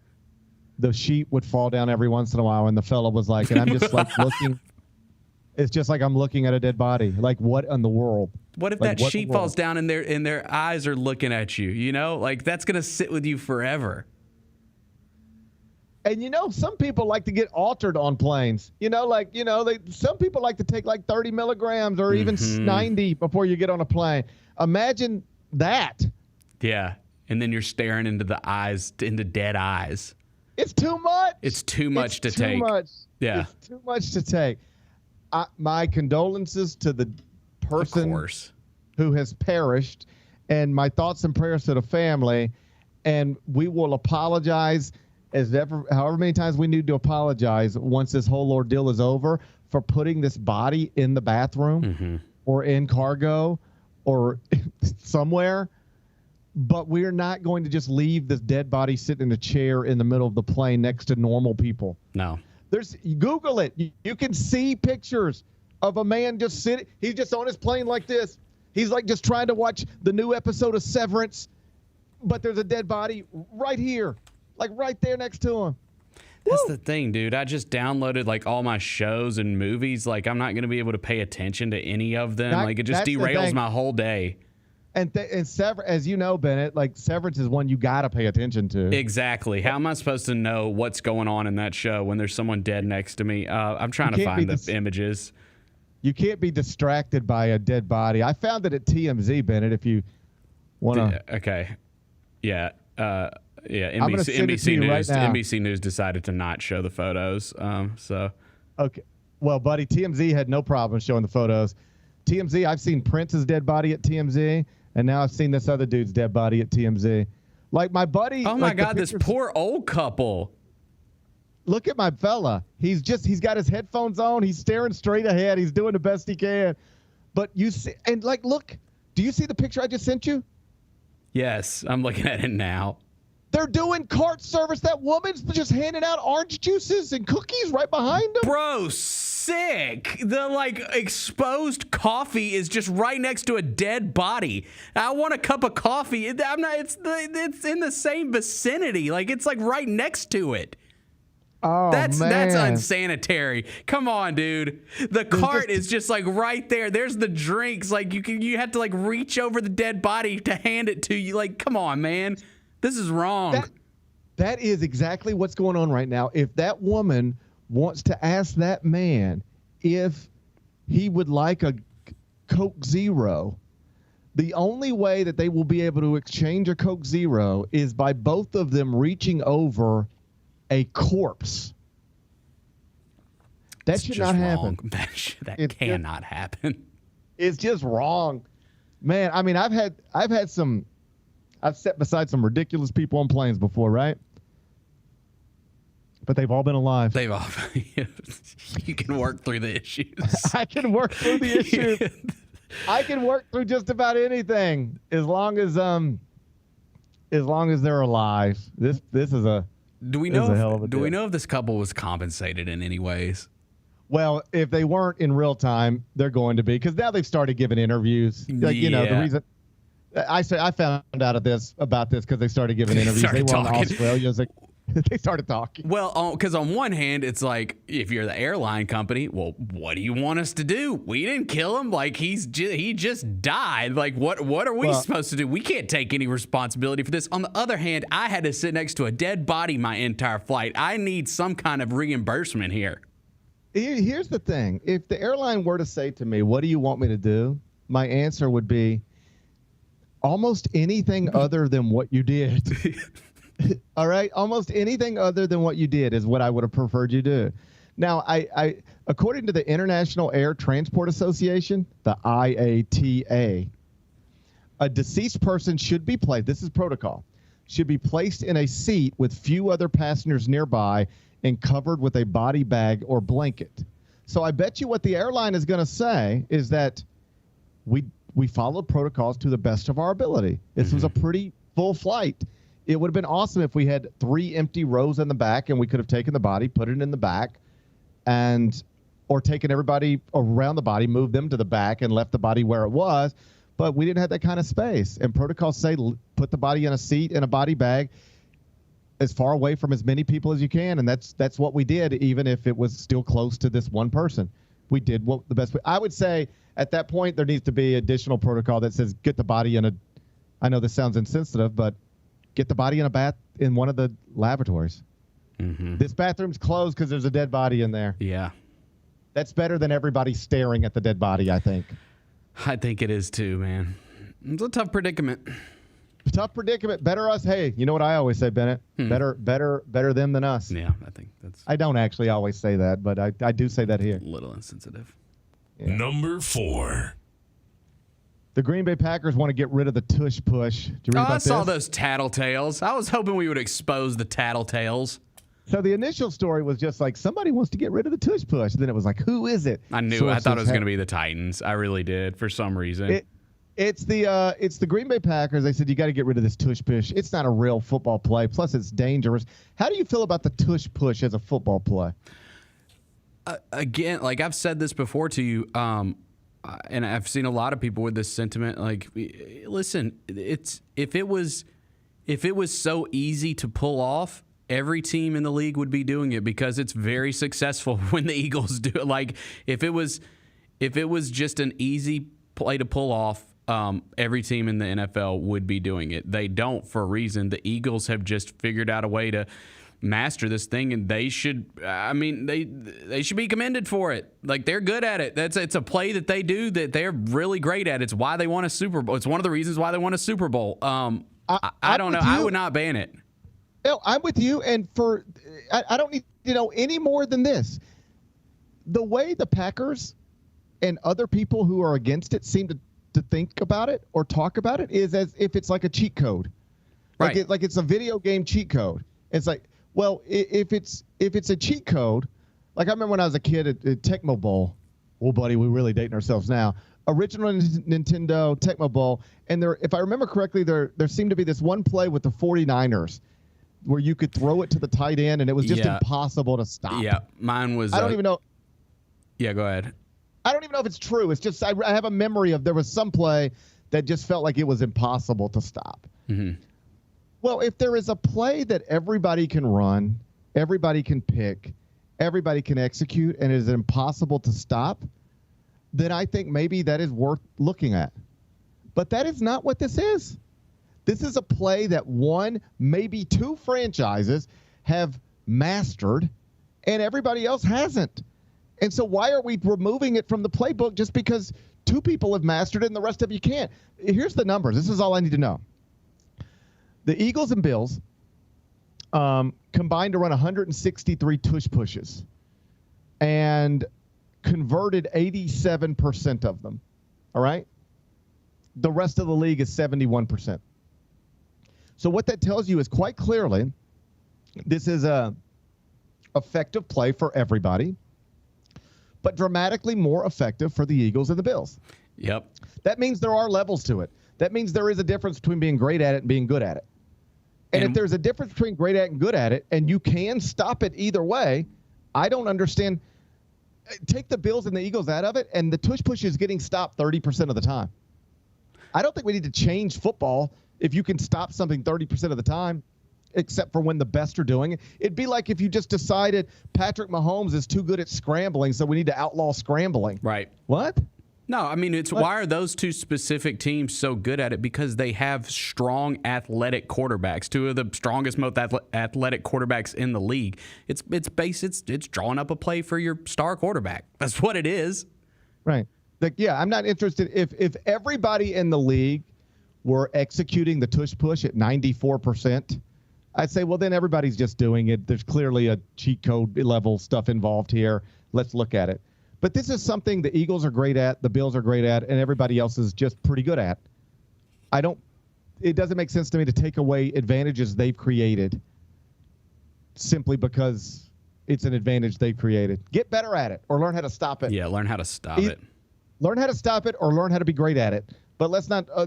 The sheet would fall down every once in a while, and the fella was like, and I'm just like looking. It's just like I'm looking at a dead body. Like, what in the world? What if that sheet falls down and their eyes are looking at you? Like, that's gonna sit with you forever. And some people like to get altered on planes. Some people like to take like 30 milligrams or even 90 before you get on a plane. Imagine that. Yeah, and then you're staring into dead eyes. It's too much. It's too much to take. Yeah, it's too much to take. My condolences to the person who has perished, and my thoughts and prayers to the family. And we will apologize however many times we need to apologize once this whole ordeal is over for putting this body in the bathroom or in cargo or somewhere. But we're not going to just leave this dead body sitting in a chair in the middle of the plane next to normal people. No. Google it. You can see pictures of a man just sitting. He's just on his plane like this. He's like just trying to watch the new episode of Severance, but there's a dead body right here, like right there next to him. That's the thing, dude. I just downloaded like all my shows and movies. Like I'm not going to be able to pay attention to any of them. Like it just derails my whole day. And as you know, Bennett, like Severance is one you got to pay attention to. Exactly. How am I supposed to know what's going on in that show when there's someone dead next to me? I'm trying to find the images. You can't be distracted by a dead body. I found it at TMZ, Bennett, if you want to. Okay. Yeah. NBC News. Right NBC News decided to not show the photos. Okay. Well, buddy, TMZ had no problem showing the photos. TMZ, I've seen Prince's dead body at TMZ, and now I've seen this other dude's dead body at TMZ. Like my buddy. Oh my God, this poor old couple. Look at my fella. He's got his headphones on. He's staring straight ahead. He's doing the best he can. But you see, and like, look, do you see the picture I just sent you? Yes, I'm looking at it now. They're doing cart service. That woman's just handing out orange juices and cookies right behind them. Bro, sick. The like exposed coffee is just right next to a dead body. I want a cup of coffee. It's in the same vicinity. Like it's like right next to it. Oh, that's man. unsanitary. Come on, dude. The cart is just like right there. There's the drinks. Like you have to like reach over the dead body to hand it to you. Like, come on, man. This is wrong. That is exactly what's going on right now. If that woman wants to ask that man if he would like a Coke Zero, the only way that they will be able to exchange a Coke Zero is by both of them reaching over a corpse. That should not happen. That cannot happen. It's just wrong, man. I mean, I've sat beside some ridiculous people on planes before, right? But they've all been alive. They've all. You can work through the issues. I can work through the issues. I can work through just about anything as long as they're alive. This is a. Do we know? Do we know if this couple was compensated in any ways? Well, if they weren't in real time, they're going to be, because now they've started giving interviews. Like, you know, the reason I found out about this because they started giving interviews. They were in Australia. Like, they started talking. Well, because on one hand, it's like, if you're the airline company, well, what do you want us to do? We didn't kill him. Like, he just died. Like, what are we supposed to do? We can't take any responsibility for this. On the other hand, I had to sit next to a dead body my entire flight. I need some kind of reimbursement here. Here's the thing. If the airline were to say to me, what do you want me to do? My answer would be almost anything other than what you did. All right. Almost anything other than what you did is what I would have preferred you do. Now, I according to the International Air Transport Association, the IATA, a deceased person should be placed. This is protocol. Should be placed in a seat with few other passengers nearby and covered with a body bag or blanket. So I bet you what the airline is going to say is that we followed protocols to the best of our ability. This was a pretty full flight. It would have been awesome if we had 3 empty rows in the back and we could have taken the body, put it in the back, or taken everybody around the body, moved them to the back and left the body where it was. But we didn't have that kind of space. And protocols say put the body in a seat in a body bag as far away from as many people as you can. And that's what we did, even if it was still close to this one person. We did the best way. I would say at that point there needs to be additional protocol that says get the body in I know this sounds insensitive, but get the body in a bath in one of the lavatories. This bathroom's closed because there's a dead body in there. Yeah. That's better than everybody staring at the dead body, I think. I think it is too, man. It's a tough predicament. Tough predicament. Better us. Hey, you know what I always say, Bennett? Better them than us. Yeah, I think that's. I don't actually always say that, but I do say that here. A little insensitive. Yeah. Number 4. The Green Bay Packers want to get rid of the tush push. Did you read about I saw this? those tattletales. I was hoping we would expose the tattletales. So the initial story was just like somebody wants to get rid of the tush push. Then it was like, who is it? I knew. I thought it was going to be the Titans. I really did for some reason. It's the Green Bay Packers. They said you got to get rid of this tush push. It's not a real football play. Plus, it's dangerous. How do you feel about the tush push as a football play? Again, like I've said this before to you, and I've seen a lot of people with this sentiment. Like, listen, if it was so easy to pull off, every team in the league would be doing it because it's very successful when the Eagles do it. Like if it was just an easy play to pull off, every team in the NFL would be doing it. They don't for a reason. The Eagles have just figured out a way to master this thing, and they should. I mean, they should be commended for it. Like they're good at it. It's a play that they do that they're really great at. It's why they won a Super Bowl. It's one of the reasons why they won a Super Bowl. I don't know. I would not ban it. No, I'm with you, and I don't need to know any more than this. The way the Packers and other people who are against it seem to think about it or talk about it is as if it's like a cheat code, right? Like it's a video game cheat code. It's like, well, if it's a cheat code, like I remember when I was a kid at Tecmo Bowl. Well, buddy, we're really dating ourselves now. Original Nintendo Tecmo Bowl, and if I remember correctly, there seemed to be this one play with the 49ers where you could throw it to the tight end, and it was just impossible to stop. Yeah, mine was. I don't even know. Yeah, go ahead. I don't even know if it's true. It's just I have a memory of there was some play that just felt like it was impossible to stop. Mm-hmm. Well, if there is a play that everybody can run, everybody can pick, everybody can execute, and it is impossible to stop, then I think maybe that is worth looking at. But that is not what this is. This is a play that one, maybe two franchises have mastered, and everybody else hasn't. And so why are we removing it from the playbook just because two people have mastered it and the rest of you can't? Here's the numbers. This is all I need to know. The Eagles and Bills combined to run 163 tush pushes and converted 87% of them. All right? The rest of the league is 71%. So what that tells you is quite clearly this is a effective play for everybody, but dramatically more effective for the Eagles and the Bills. Yep. That means there are levels to it. That means there is a difference between being great at it and being good at it. And if there's a difference between great at it and good at it, and you can stop it either way, I don't understand. Take the Bills and the Eagles out of it, and the tush push is getting stopped 30% of the time. I don't think we need to change football if you can stop something 30% of the time, except for when the best are doing it. It'd be like if you just decided Patrick Mahomes is too good at scrambling, so we need to outlaw scrambling. Right. What? No, I mean, why are those two specific teams so good at it? Because they have strong athletic quarterbacks, two of the strongest, most athletic quarterbacks in the league. It's drawing up a play for your star quarterback. That's what it is. Right. Like, yeah, I'm not interested. If everybody in the league were executing the tush push at 94%, I'd say, well, then everybody's just doing it. There's clearly a cheat code level stuff involved here. Let's look at it. But this is something the Eagles are great at, the Bills are great at, and everybody else is just pretty good at. It doesn't make sense to me to take away advantages they've created simply because it's an advantage they've created. Get better at it or learn how to stop it. Yeah, learn how to stop it. Learn how to stop it or learn how to be great at it. But let's not, I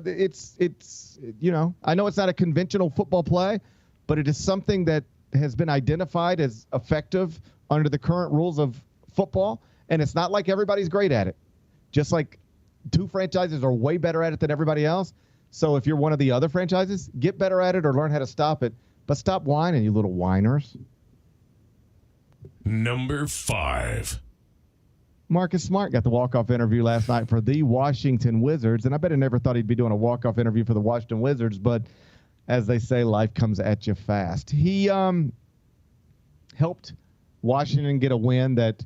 know it's not a conventional football play, but it is something that has been identified as effective under the current rules of football. And it's not like everybody's great at it. Just like two franchises are way better at it than everybody else. So if you're one of the other franchises, get better at it or learn how to stop it. But stop whining, you little whiners. Number 5. Marcus Smart got the walk-off interview last night for the Washington Wizards. And I bet I never thought he'd be doing a walk-off interview for the Washington Wizards. But as they say, life comes at you fast. He helped Washington get a win that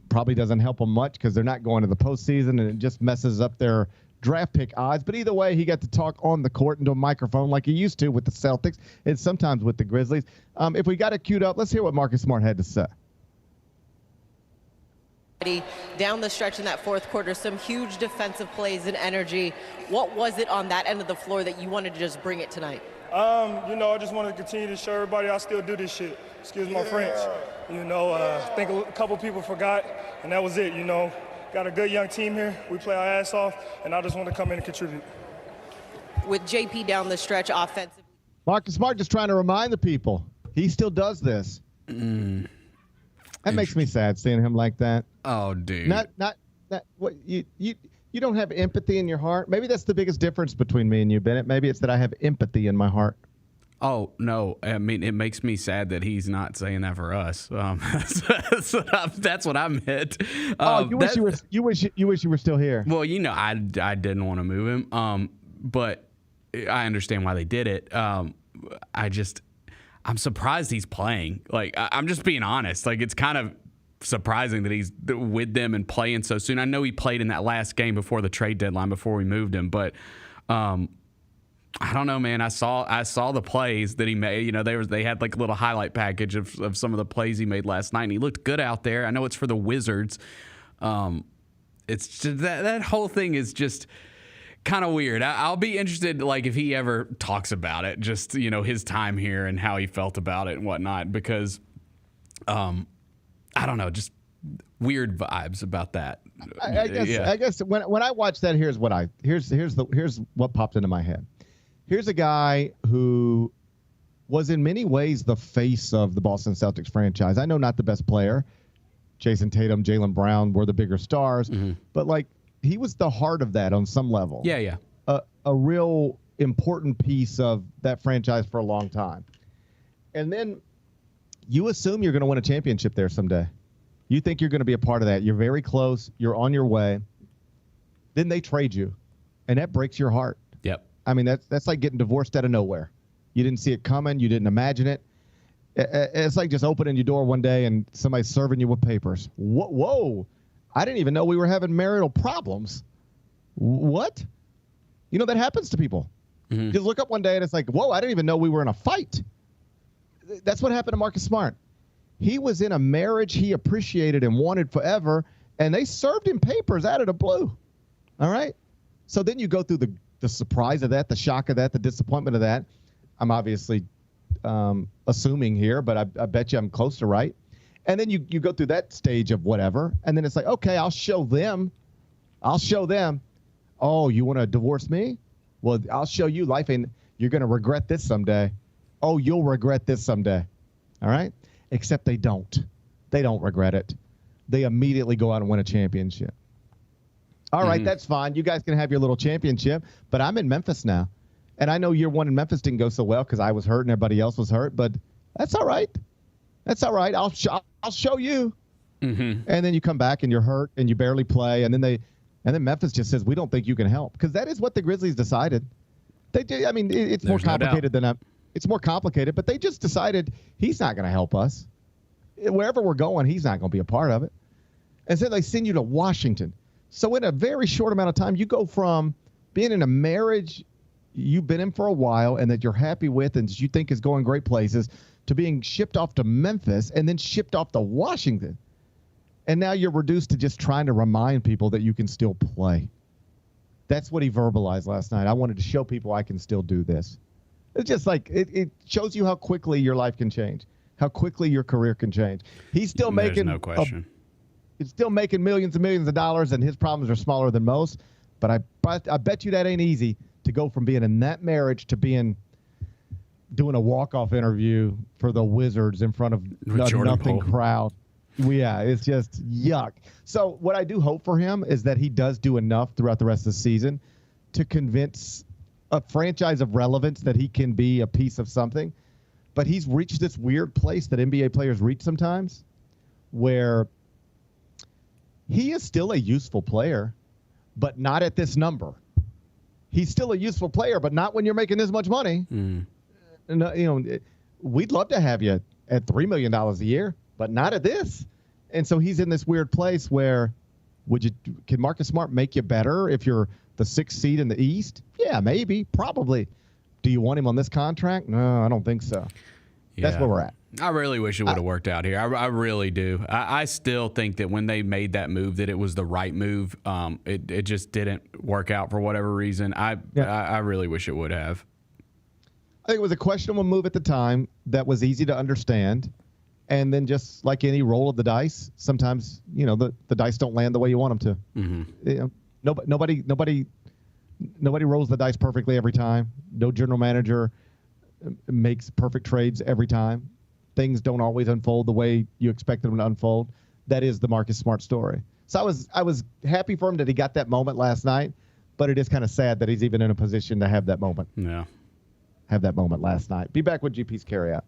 probably doesn't help them much because they're not going to the postseason, and it just messes up their draft pick odds. But either way, he got to talk on the court into a microphone like he used to with the Celtics and sometimes with the Grizzlies. If we got it queued up, let's hear what Marcus Smart had to say. Down the stretch in that fourth quarter, some huge defensive plays and energy. What was it on that end of the floor that you wanted to just bring it tonight? I just wanted to continue to show everybody I still do this shit. Excuse my French. I think a couple people forgot, and that was it, Got a good young team here. We play our ass off, and I just want to come in and contribute. With JP down the stretch offensively. Marcus Smart just trying to remind the people he still does this. That makes me sad seeing him like that. Oh, dude. Not what you don't have empathy in your heart. Maybe that's the biggest difference between me and you, Bennett. Maybe it's that I have empathy in my heart. Oh, no. I mean, it makes me sad that he's not saying that for us. That's what I meant. You wish you were still here. Well, I didn't want to move him. But I understand why they did it. I'm surprised he's playing. Like, I'm just being honest. Like, it's kind of surprising that he's with them and playing so soon. I know he played in that last game before the trade deadline, before we moved him, but I don't know, man. I saw the plays that he made. They had like a little highlight package of some of the plays he made last night, and he looked good out there. I know it's for the Wizards. It's just, that whole thing is just kind of weird. I'll be interested, like, if he ever talks about it, just his time here and how he felt about it and whatnot, because I don't know, just weird vibes about that. I guess when I watch that, here's what popped into my head. Here's a guy who was in many ways the face of the Boston Celtics franchise. I know not the best player. Jason Tatum, Jaylen Brown were the bigger stars, but like he was the heart of that on some level. Yeah. A real important piece of that franchise for a long time. And then you assume you're going to win a championship there someday. You think you're going to be a part of that. You're very close. You're on your way. Then they trade you, and that breaks your heart. Yep. I mean, that's like getting divorced out of nowhere. You didn't see it coming. You didn't imagine it. It's like just opening your door one day and somebody's serving you with papers. Whoa. I didn't even know we were having marital problems. What? That happens to people. Mm-hmm. Just look up one day and it's like, whoa, I didn't even know we were in a fight. That's what happened to Marcus Smart. He was in a marriage he appreciated and wanted forever, and they served him papers out of the blue. All right? So then you go through the surprise of that, the shock of that, the disappointment of that. I'm obviously assuming here, but I bet you I'm close to right. And then you go through that stage of whatever, and then it's like, okay, I'll show them. Oh, you want to divorce me? Well, I'll show you life, and you're going to regret this someday. Oh, you'll regret this someday. All right? Except they don't. They don't regret it. They immediately go out and win a championship. All right, that's fine. You guys can have your little championship, but I'm in Memphis now. And I know year one in Memphis didn't go so well because I was hurt and everybody else was hurt, but that's all right. That's all right. I'll show you. Mm-hmm. And then you come back and you're hurt and you barely play, and then Memphis just says, we don't think you can help, because that is what the Grizzlies decided. They did. I mean, it's more complicated than it's more complicated, but they just decided he's not going to help us. Wherever we're going, he's not going to be a part of it. And so they send you to Washington. So in a very short amount of time, you go from being in a marriage you've been in for a while and that you're happy with and that you think is going great places, to being shipped off to Memphis and then shipped off to Washington. And now you're reduced to just trying to remind people that you can still play. That's what he verbalized last night. I wanted to show people I can still do this. It's just like it shows you how quickly your life can change, how quickly your career can change. He's still making no question. He's still making millions and millions of dollars, and his problems are smaller than most. But I bet you that ain't easy to go from being in that marriage to doing a walk-off interview for the Wizards in front of a nothing crowd. Yeah, it's just yuck. So what I do hope for him is that he does do enough throughout the rest of the season to convince a franchise of relevance that he can be a piece of something. But he's reached this weird place that NBA players reach sometimes, where he is still a useful player, but not at this number. He's still a useful player, but not when you're making this much money. And, we'd love to have you at $3 million a year, but not at this. And so he's in this weird place where can Marcus Smart make you better if you're the 6th seed in the East? Yeah, maybe, probably. Do you want him on this contract? No, I don't think so. Yeah. That's where we're at. I really wish it would have worked out here. I really do. I still think that when they made that move, that it was the right move. It just didn't work out for whatever reason. I really wish it would have. I think it was a questionable move at the time that was easy to understand. And then just like any roll of the dice, sometimes, the dice don't land the way you want them to. Mm-hmm. Nobody rolls the dice perfectly every time. No general manager makes perfect trades every time. Things don't always unfold the way you expect them to unfold. That is the Marcus Smart story. So I was happy for him that he got that moment last night, but it is kind of sad that he's even in a position to have that moment. Yeah. have that moment last night. Be back with GP's carryout.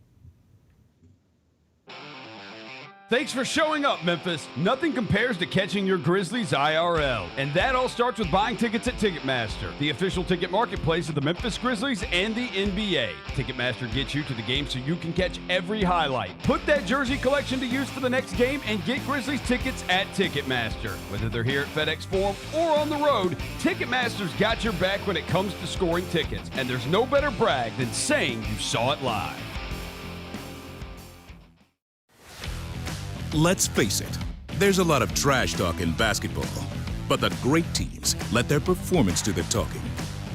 Thanks for showing up, Memphis. Nothing compares to catching your Grizzlies IRL. And that all starts with buying tickets at Ticketmaster, the official ticket marketplace of the Memphis Grizzlies and the NBA. Ticketmaster gets you to the game so you can catch every highlight. Put that jersey collection to use for the next game and get Grizzlies tickets at Ticketmaster. Whether they're here at FedEx Forum or on the road, Ticketmaster's got your back when it comes to scoring tickets. And there's no better brag than saying you saw it live. Let's face it, there's a lot of trash talk in basketball, but the great teams let their performance do the talking.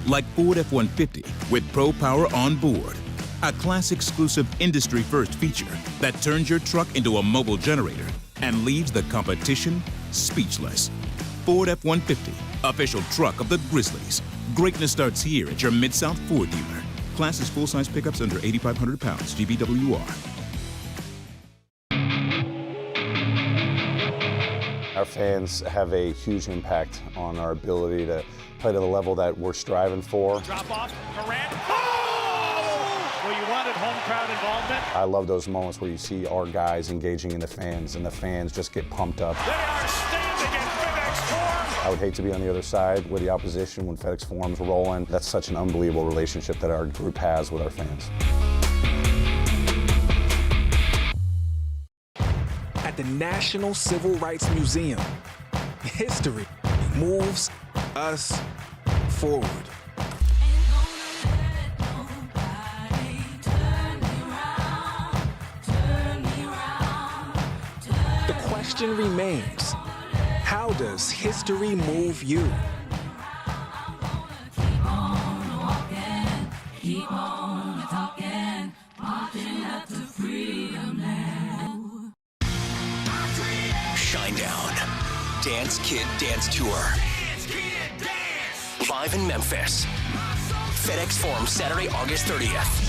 Like Ford F-150 with Pro Power on board, a class-exclusive industry-first feature that turns your truck into a mobile generator and leaves the competition speechless. Ford F-150, official truck of the Grizzlies. Greatness starts here at your Mid-South Ford dealer. Class is full-size pickups under 8,500 pounds, GVWR. Our fans have a huge impact on our ability to play to the level that we're striving for. Drop off, Durant. Oh! Well, you wanted home crowd involvement. I love those moments where you see our guys engaging in the fans, and the fans just get pumped up. They are standing in FedEx Forum. I would hate to be on the other side with the opposition when FedEx Forum's rolling. That's such an unbelievable relationship that our group has with our fans. At the National Civil Rights Museum, history moves us forward. The question remains, how does history move you? Keep on talking, marching up to freedom now. Shinedown. Dance Kid Dance Tour. Live in Memphis. FedEx Forum, Saturday, August 30th.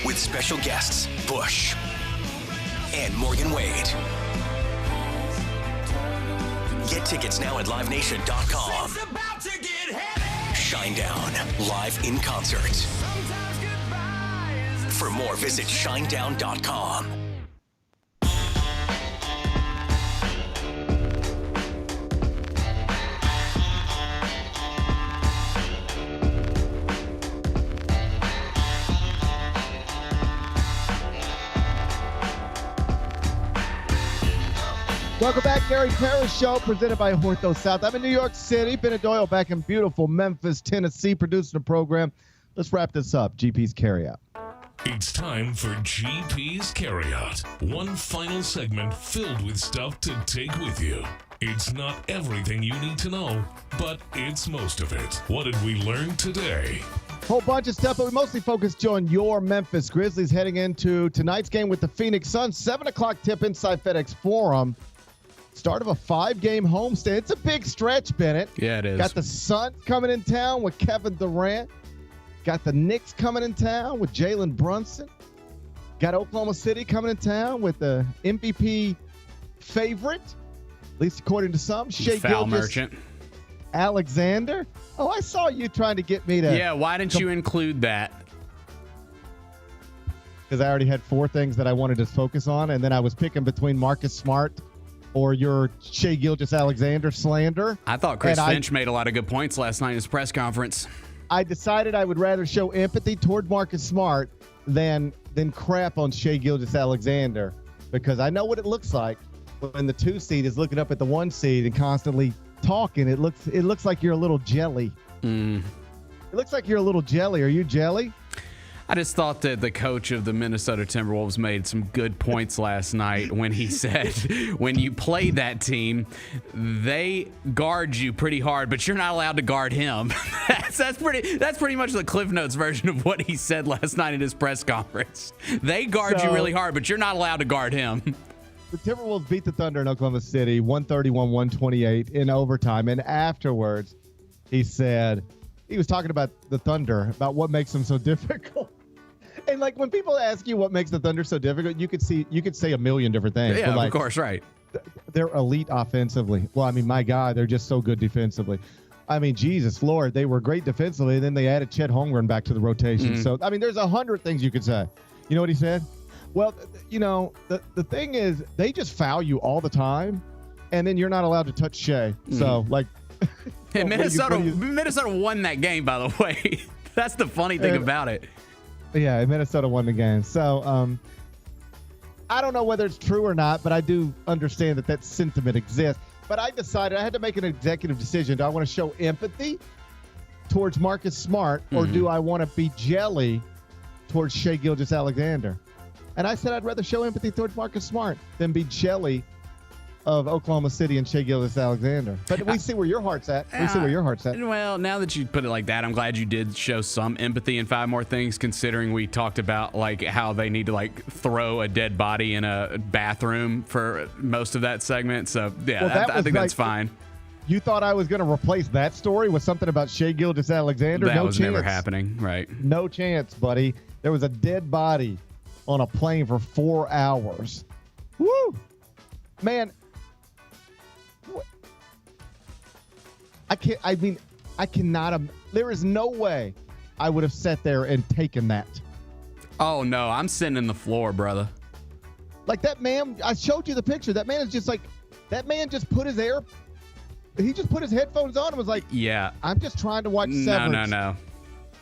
With special guests, Bush and Morgan Wade. Get tickets now at livenation.com. Shinedown, live in concert. For more, visit shinedown.com. Welcome back, Gary Parrish Show, presented by Ortho South. I'm in New York City. Bennett Doyle back in beautiful Memphis, Tennessee, producing the program. Let's wrap this up. GP's Carryout. It's time for GP's Carryout. One final segment filled with stuff to take with you. It's not everything you need to know, but it's most of it. What did we learn today? Whole bunch of stuff, but we mostly focused on your Memphis Grizzlies heading into tonight's game with the Phoenix Suns. 7 o'clock tip inside FedEx Forum. Start of a 5-game homestand. It's a big stretch, Bennett. Yeah, it is. Got the Suns coming in town with Kevin Durant. Got the Knicks coming in town with Jalen Brunson. Got Oklahoma City coming in town with the MVP favorite, at least according to some, Shai Foul Gilgeous merchant. Alexander. Oh, I saw you trying to get me to. Yeah, why didn't you include that? Because I already had 4 things that I wanted to focus on, and then I was picking between Marcus Smart or your Shai Gilgeous Alexander slander. I thought Chris Finch made a lot of good points last night in his press conference. I decided I would rather show empathy toward Marcus Smart than crap on Shai Gilgeous Alexander, because I know what it looks like when the 2 seed is looking up at the 1 seed and constantly talking. It looks like you're a little jelly. It looks like you're a little jelly. Are you jelly? I just thought that the coach of the Minnesota Timberwolves made some good points last night when he said, when you play that team, they guard you pretty hard, but you're not allowed to guard him. That's pretty much the Cliff Notes version of what he said last night in his press conference. They guard you really hard, but you're not allowed to guard him. The Timberwolves beat the Thunder in Oklahoma City 131-128 in overtime, and afterwards he said, he was talking about the Thunder, about what makes them so difficult. And like when people ask you what makes the Thunder so difficult, you could say a million different things. Yeah, like, of course, right. They're elite offensively. Well, I mean, my God, they're just so good defensively. I mean, Jesus Lord, they were great defensively, and then they added Chet Holmgren back to the rotation. Mm-hmm. So, I mean, there's 100 things you could say. You know what he said? Well, the thing is, they just foul you all the time, and then you're not allowed to touch Shea. Mm-hmm. So, like, hey, Minnesota won that game, by the way. That's the funny thing about it. Yeah, Minnesota won the game. So, I don't know whether it's true or not, but I do understand that sentiment exists. But I decided I had to make an executive decision. Do I want to show empathy towards Marcus Smart, or do I want to be jelly towards Shai Gilgeous-Alexander? And I said I'd rather show empathy towards Marcus Smart than be jelly of Oklahoma City and Shai Gilgeous-Alexander. But we see where your heart's at. Well, now that you put it like that, I'm glad you did show some empathy in 5 More Things, considering we talked about like how they need to like throw a dead body in a bathroom for most of that segment. So yeah, well, I think that's fine. You thought I was going to replace that story with something about Shai Gilgeous-Alexander? That was never happening, right? No chance, buddy. There was a dead body on a plane for 4 hours. Woo! Man, I cannot. There is no way I would have sat there and taken that. Oh, no. I'm sitting in the floor, brother. Like that man, I showed you the picture. That man is just like, that man just put his he just put his headphones on and was like, yeah, I'm just trying to watch Severance. No.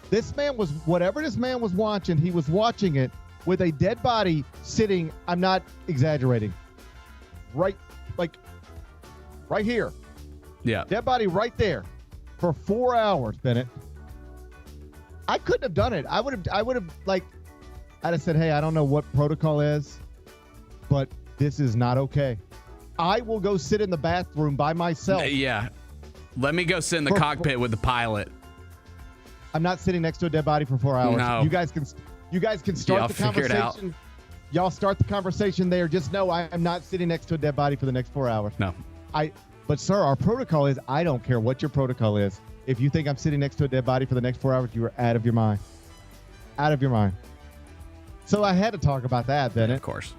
This man was, whatever this man was watching, he was watching it with a dead body sitting, I'm not exaggerating, right here. Yeah. Dead body right there for 4 hours, Bennett. I couldn't have done it. I would have I'd have said, hey, I don't know what protocol is, but this is not okay. I will go sit in the bathroom by myself. Yeah. Let me go sit in the cockpit with the pilot. I'm not sitting next to a dead body for 4 hours. No. You guys can start the conversation. Y'all start the conversation there. Just know I am not sitting next to a dead body for the next 4 hours. No. But sir, our protocol is, I don't care what your protocol is. If you think I'm sitting next to a dead body for the next 4 hours, you are out of your mind. Out of your mind. So I had to talk about that, Bennett. Of course.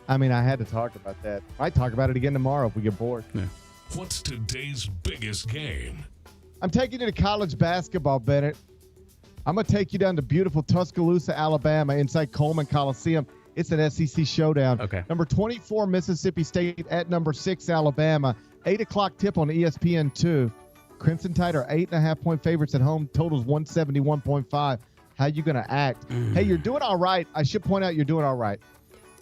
I mean, I had to talk about that. I talk about it again tomorrow if we get bored. Yeah. What's today's biggest game? I'm taking you to college basketball, Bennett. I'm going to take you down to beautiful Tuscaloosa, Alabama, inside Coleman Coliseum. It's an SEC showdown. Okay. Number 24, Mississippi State at number 6, Alabama. 8 o'clock tip on ESPN2. Crimson Tide are 8.5-point favorites at home. Totals 171.5. How you going to act? Hey, you're doing all right. I should point out you're doing all right.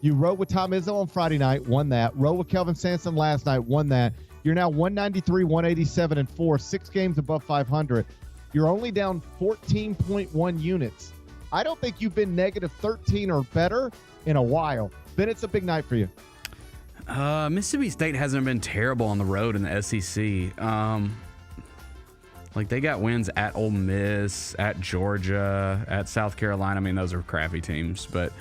You rode with Tom Izzo on Friday night, won that. Rode with Kelvin Sampson last night, won that. You're now 193, 187, and 4, 6 games above 500. You're only down 14.1 units. I don't think you've been negative 13 or better in a while. Ben, it's a big night for you. Mississippi State hasn't been terrible on the road in the SEC. Like they got wins at Ole Miss, at Georgia, at South Carolina. I mean, those are crappy teams, but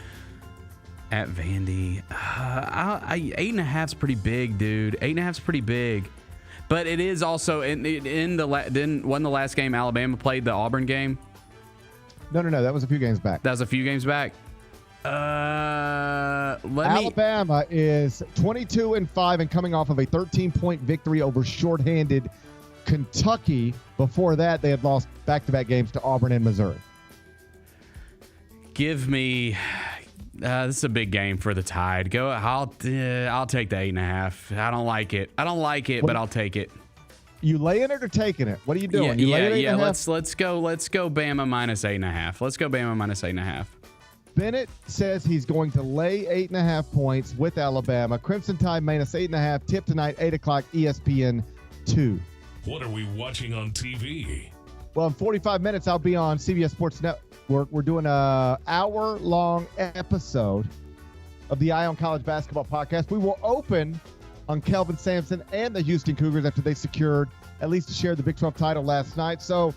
at Vandy, 8.5's pretty big, dude. 8.5's pretty big, but it is also wasn't the last game Alabama played the Auburn game? No. That was a few games back. That was a few games back. Alabama is 22-5 and coming off of a 13-point victory over shorthanded Kentucky. Before that, they had lost back-to-back games to Auburn and Missouri. Give me. This is a big game for the Tide. Go. I'll take the 8.5. I don't like it, but I'll take it. You laying it or taking it? What are you doing? Yeah. Let's go. Bama minus 8.5. Let's go Bama minus 8.5. Bennett says he's going to lay 8.5 points with Alabama. Crimson Tide minus 8.5. Tip tonight, 8 o'clock, ESPN 2. What are we watching on TV? Well, in 45 minutes, I'll be on CBS Sports Network. We're doing an hour-long episode of the Eye on College Basketball podcast. We will open on Kelvin Sampson and the Houston Cougars after they secured at least to share the Big 12 title last night. So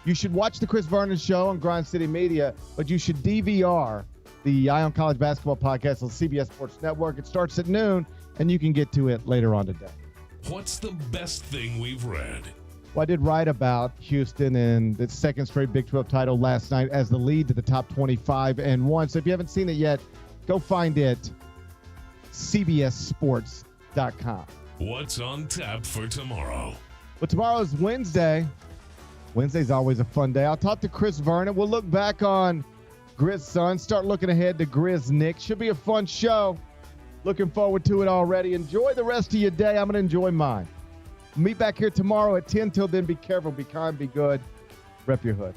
you should watch the Chris Vernon Show on Grind City Media, but you should DVR the Eye on College Basketball podcast on CBS Sports Network. It starts at noon, and you can get to it later on today. What's the best thing we've read? Well, I did write about Houston and the second straight Big 12 title last night as the lead to the top 25 and 1. So if you haven't seen it yet, go find it. CBSSports.com. What's on tap for tomorrow? But tomorrow is Wednesday. Wednesday's always a fun day. I'll talk to Chris Vernon. We'll look back on Grizz Sun, start looking ahead to Grizz Nick. Should be a fun show. Looking forward to it already. Enjoy the rest of your day. I'm going to enjoy mine. Meet back here tomorrow at 10. Till then, be careful, be kind, be good. Rep your hood.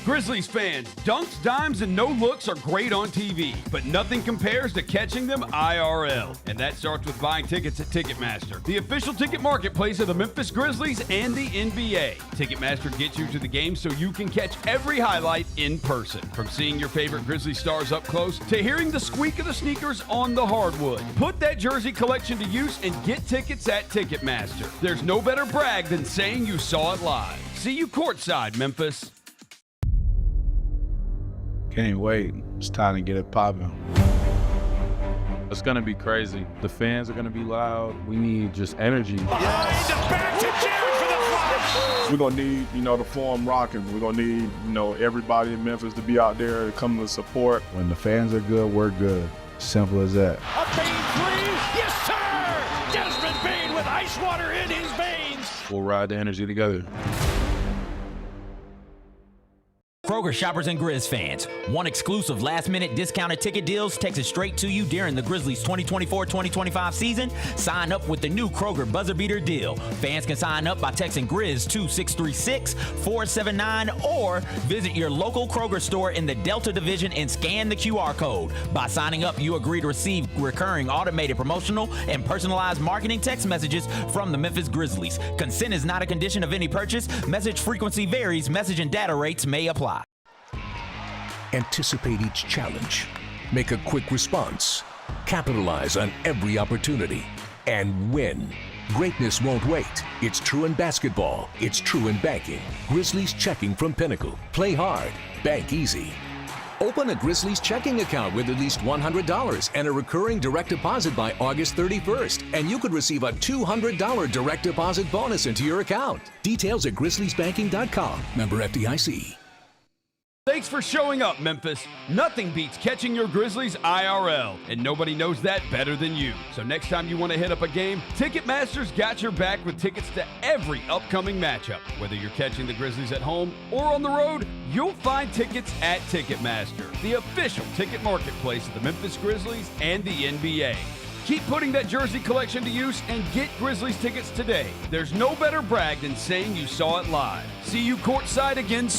Grizzlies fans, dunks, dimes, and no-looks are great on TV, but nothing compares to catching them IRL. And that starts with buying tickets at Ticketmaster, the official ticket marketplace of the Memphis Grizzlies and the NBA. Ticketmaster gets you to the game so you can catch every highlight in person. From seeing your favorite Grizzlies stars up close to hearing the squeak of the sneakers on the hardwood. Put that jersey collection to use and get tickets at Ticketmaster. There's no better brag than saying you saw it live. See you courtside, Memphis. Can't wait. It's time to get it popping. It's going to be crazy. The fans are going to be loud. We need just energy. Behind, back to Jared for the flash. We're going to need, the Forum rocking. We're going to need, everybody in Memphis to be out there to come to support. When the fans are good, we're good. Simple as that. A Bane 3. Yes, sir. Desmond Bane with ice water in his veins. We'll ride the energy together. Kroger shoppers and Grizz fans, one exclusive last-minute discounted ticket deals texted straight to you during the Grizzlies 2024-2025 season. Sign up with the new Kroger Buzzer Beater deal. Fans can sign up by texting Grizz to 636-479 or visit your local Kroger store in the Delta Division and scan the QR code. By signing up, you agree to receive recurring automated promotional and personalized marketing text messages from the Memphis Grizzlies. Consent is not a condition of any purchase. Message frequency varies. Message and data rates may apply. Anticipate each challenge. Make a quick response. Capitalize on every opportunity. And win. Greatness won't wait. It's true in basketball. It's true in banking. Grizzlies checking from Pinnacle. Play hard. Bank easy. Open a Grizzlies checking account with at least $100 and a recurring direct deposit by August 31st, and you could receive a $200 direct deposit bonus into your account. Details at grizzliesbanking.com. Member FDIC. Thanks for showing up, Memphis. Nothing beats catching your Grizzlies IRL, and nobody knows that better than you. So next time you want to hit up a game, Ticketmaster's got your back with tickets to every upcoming matchup. Whether you're catching the Grizzlies at home or on the road, you'll find tickets at Ticketmaster, the official ticket marketplace of the Memphis Grizzlies and the NBA. Keep putting that jersey collection to use and get Grizzlies tickets today. There's no better brag than saying you saw it live. See you courtside again soon.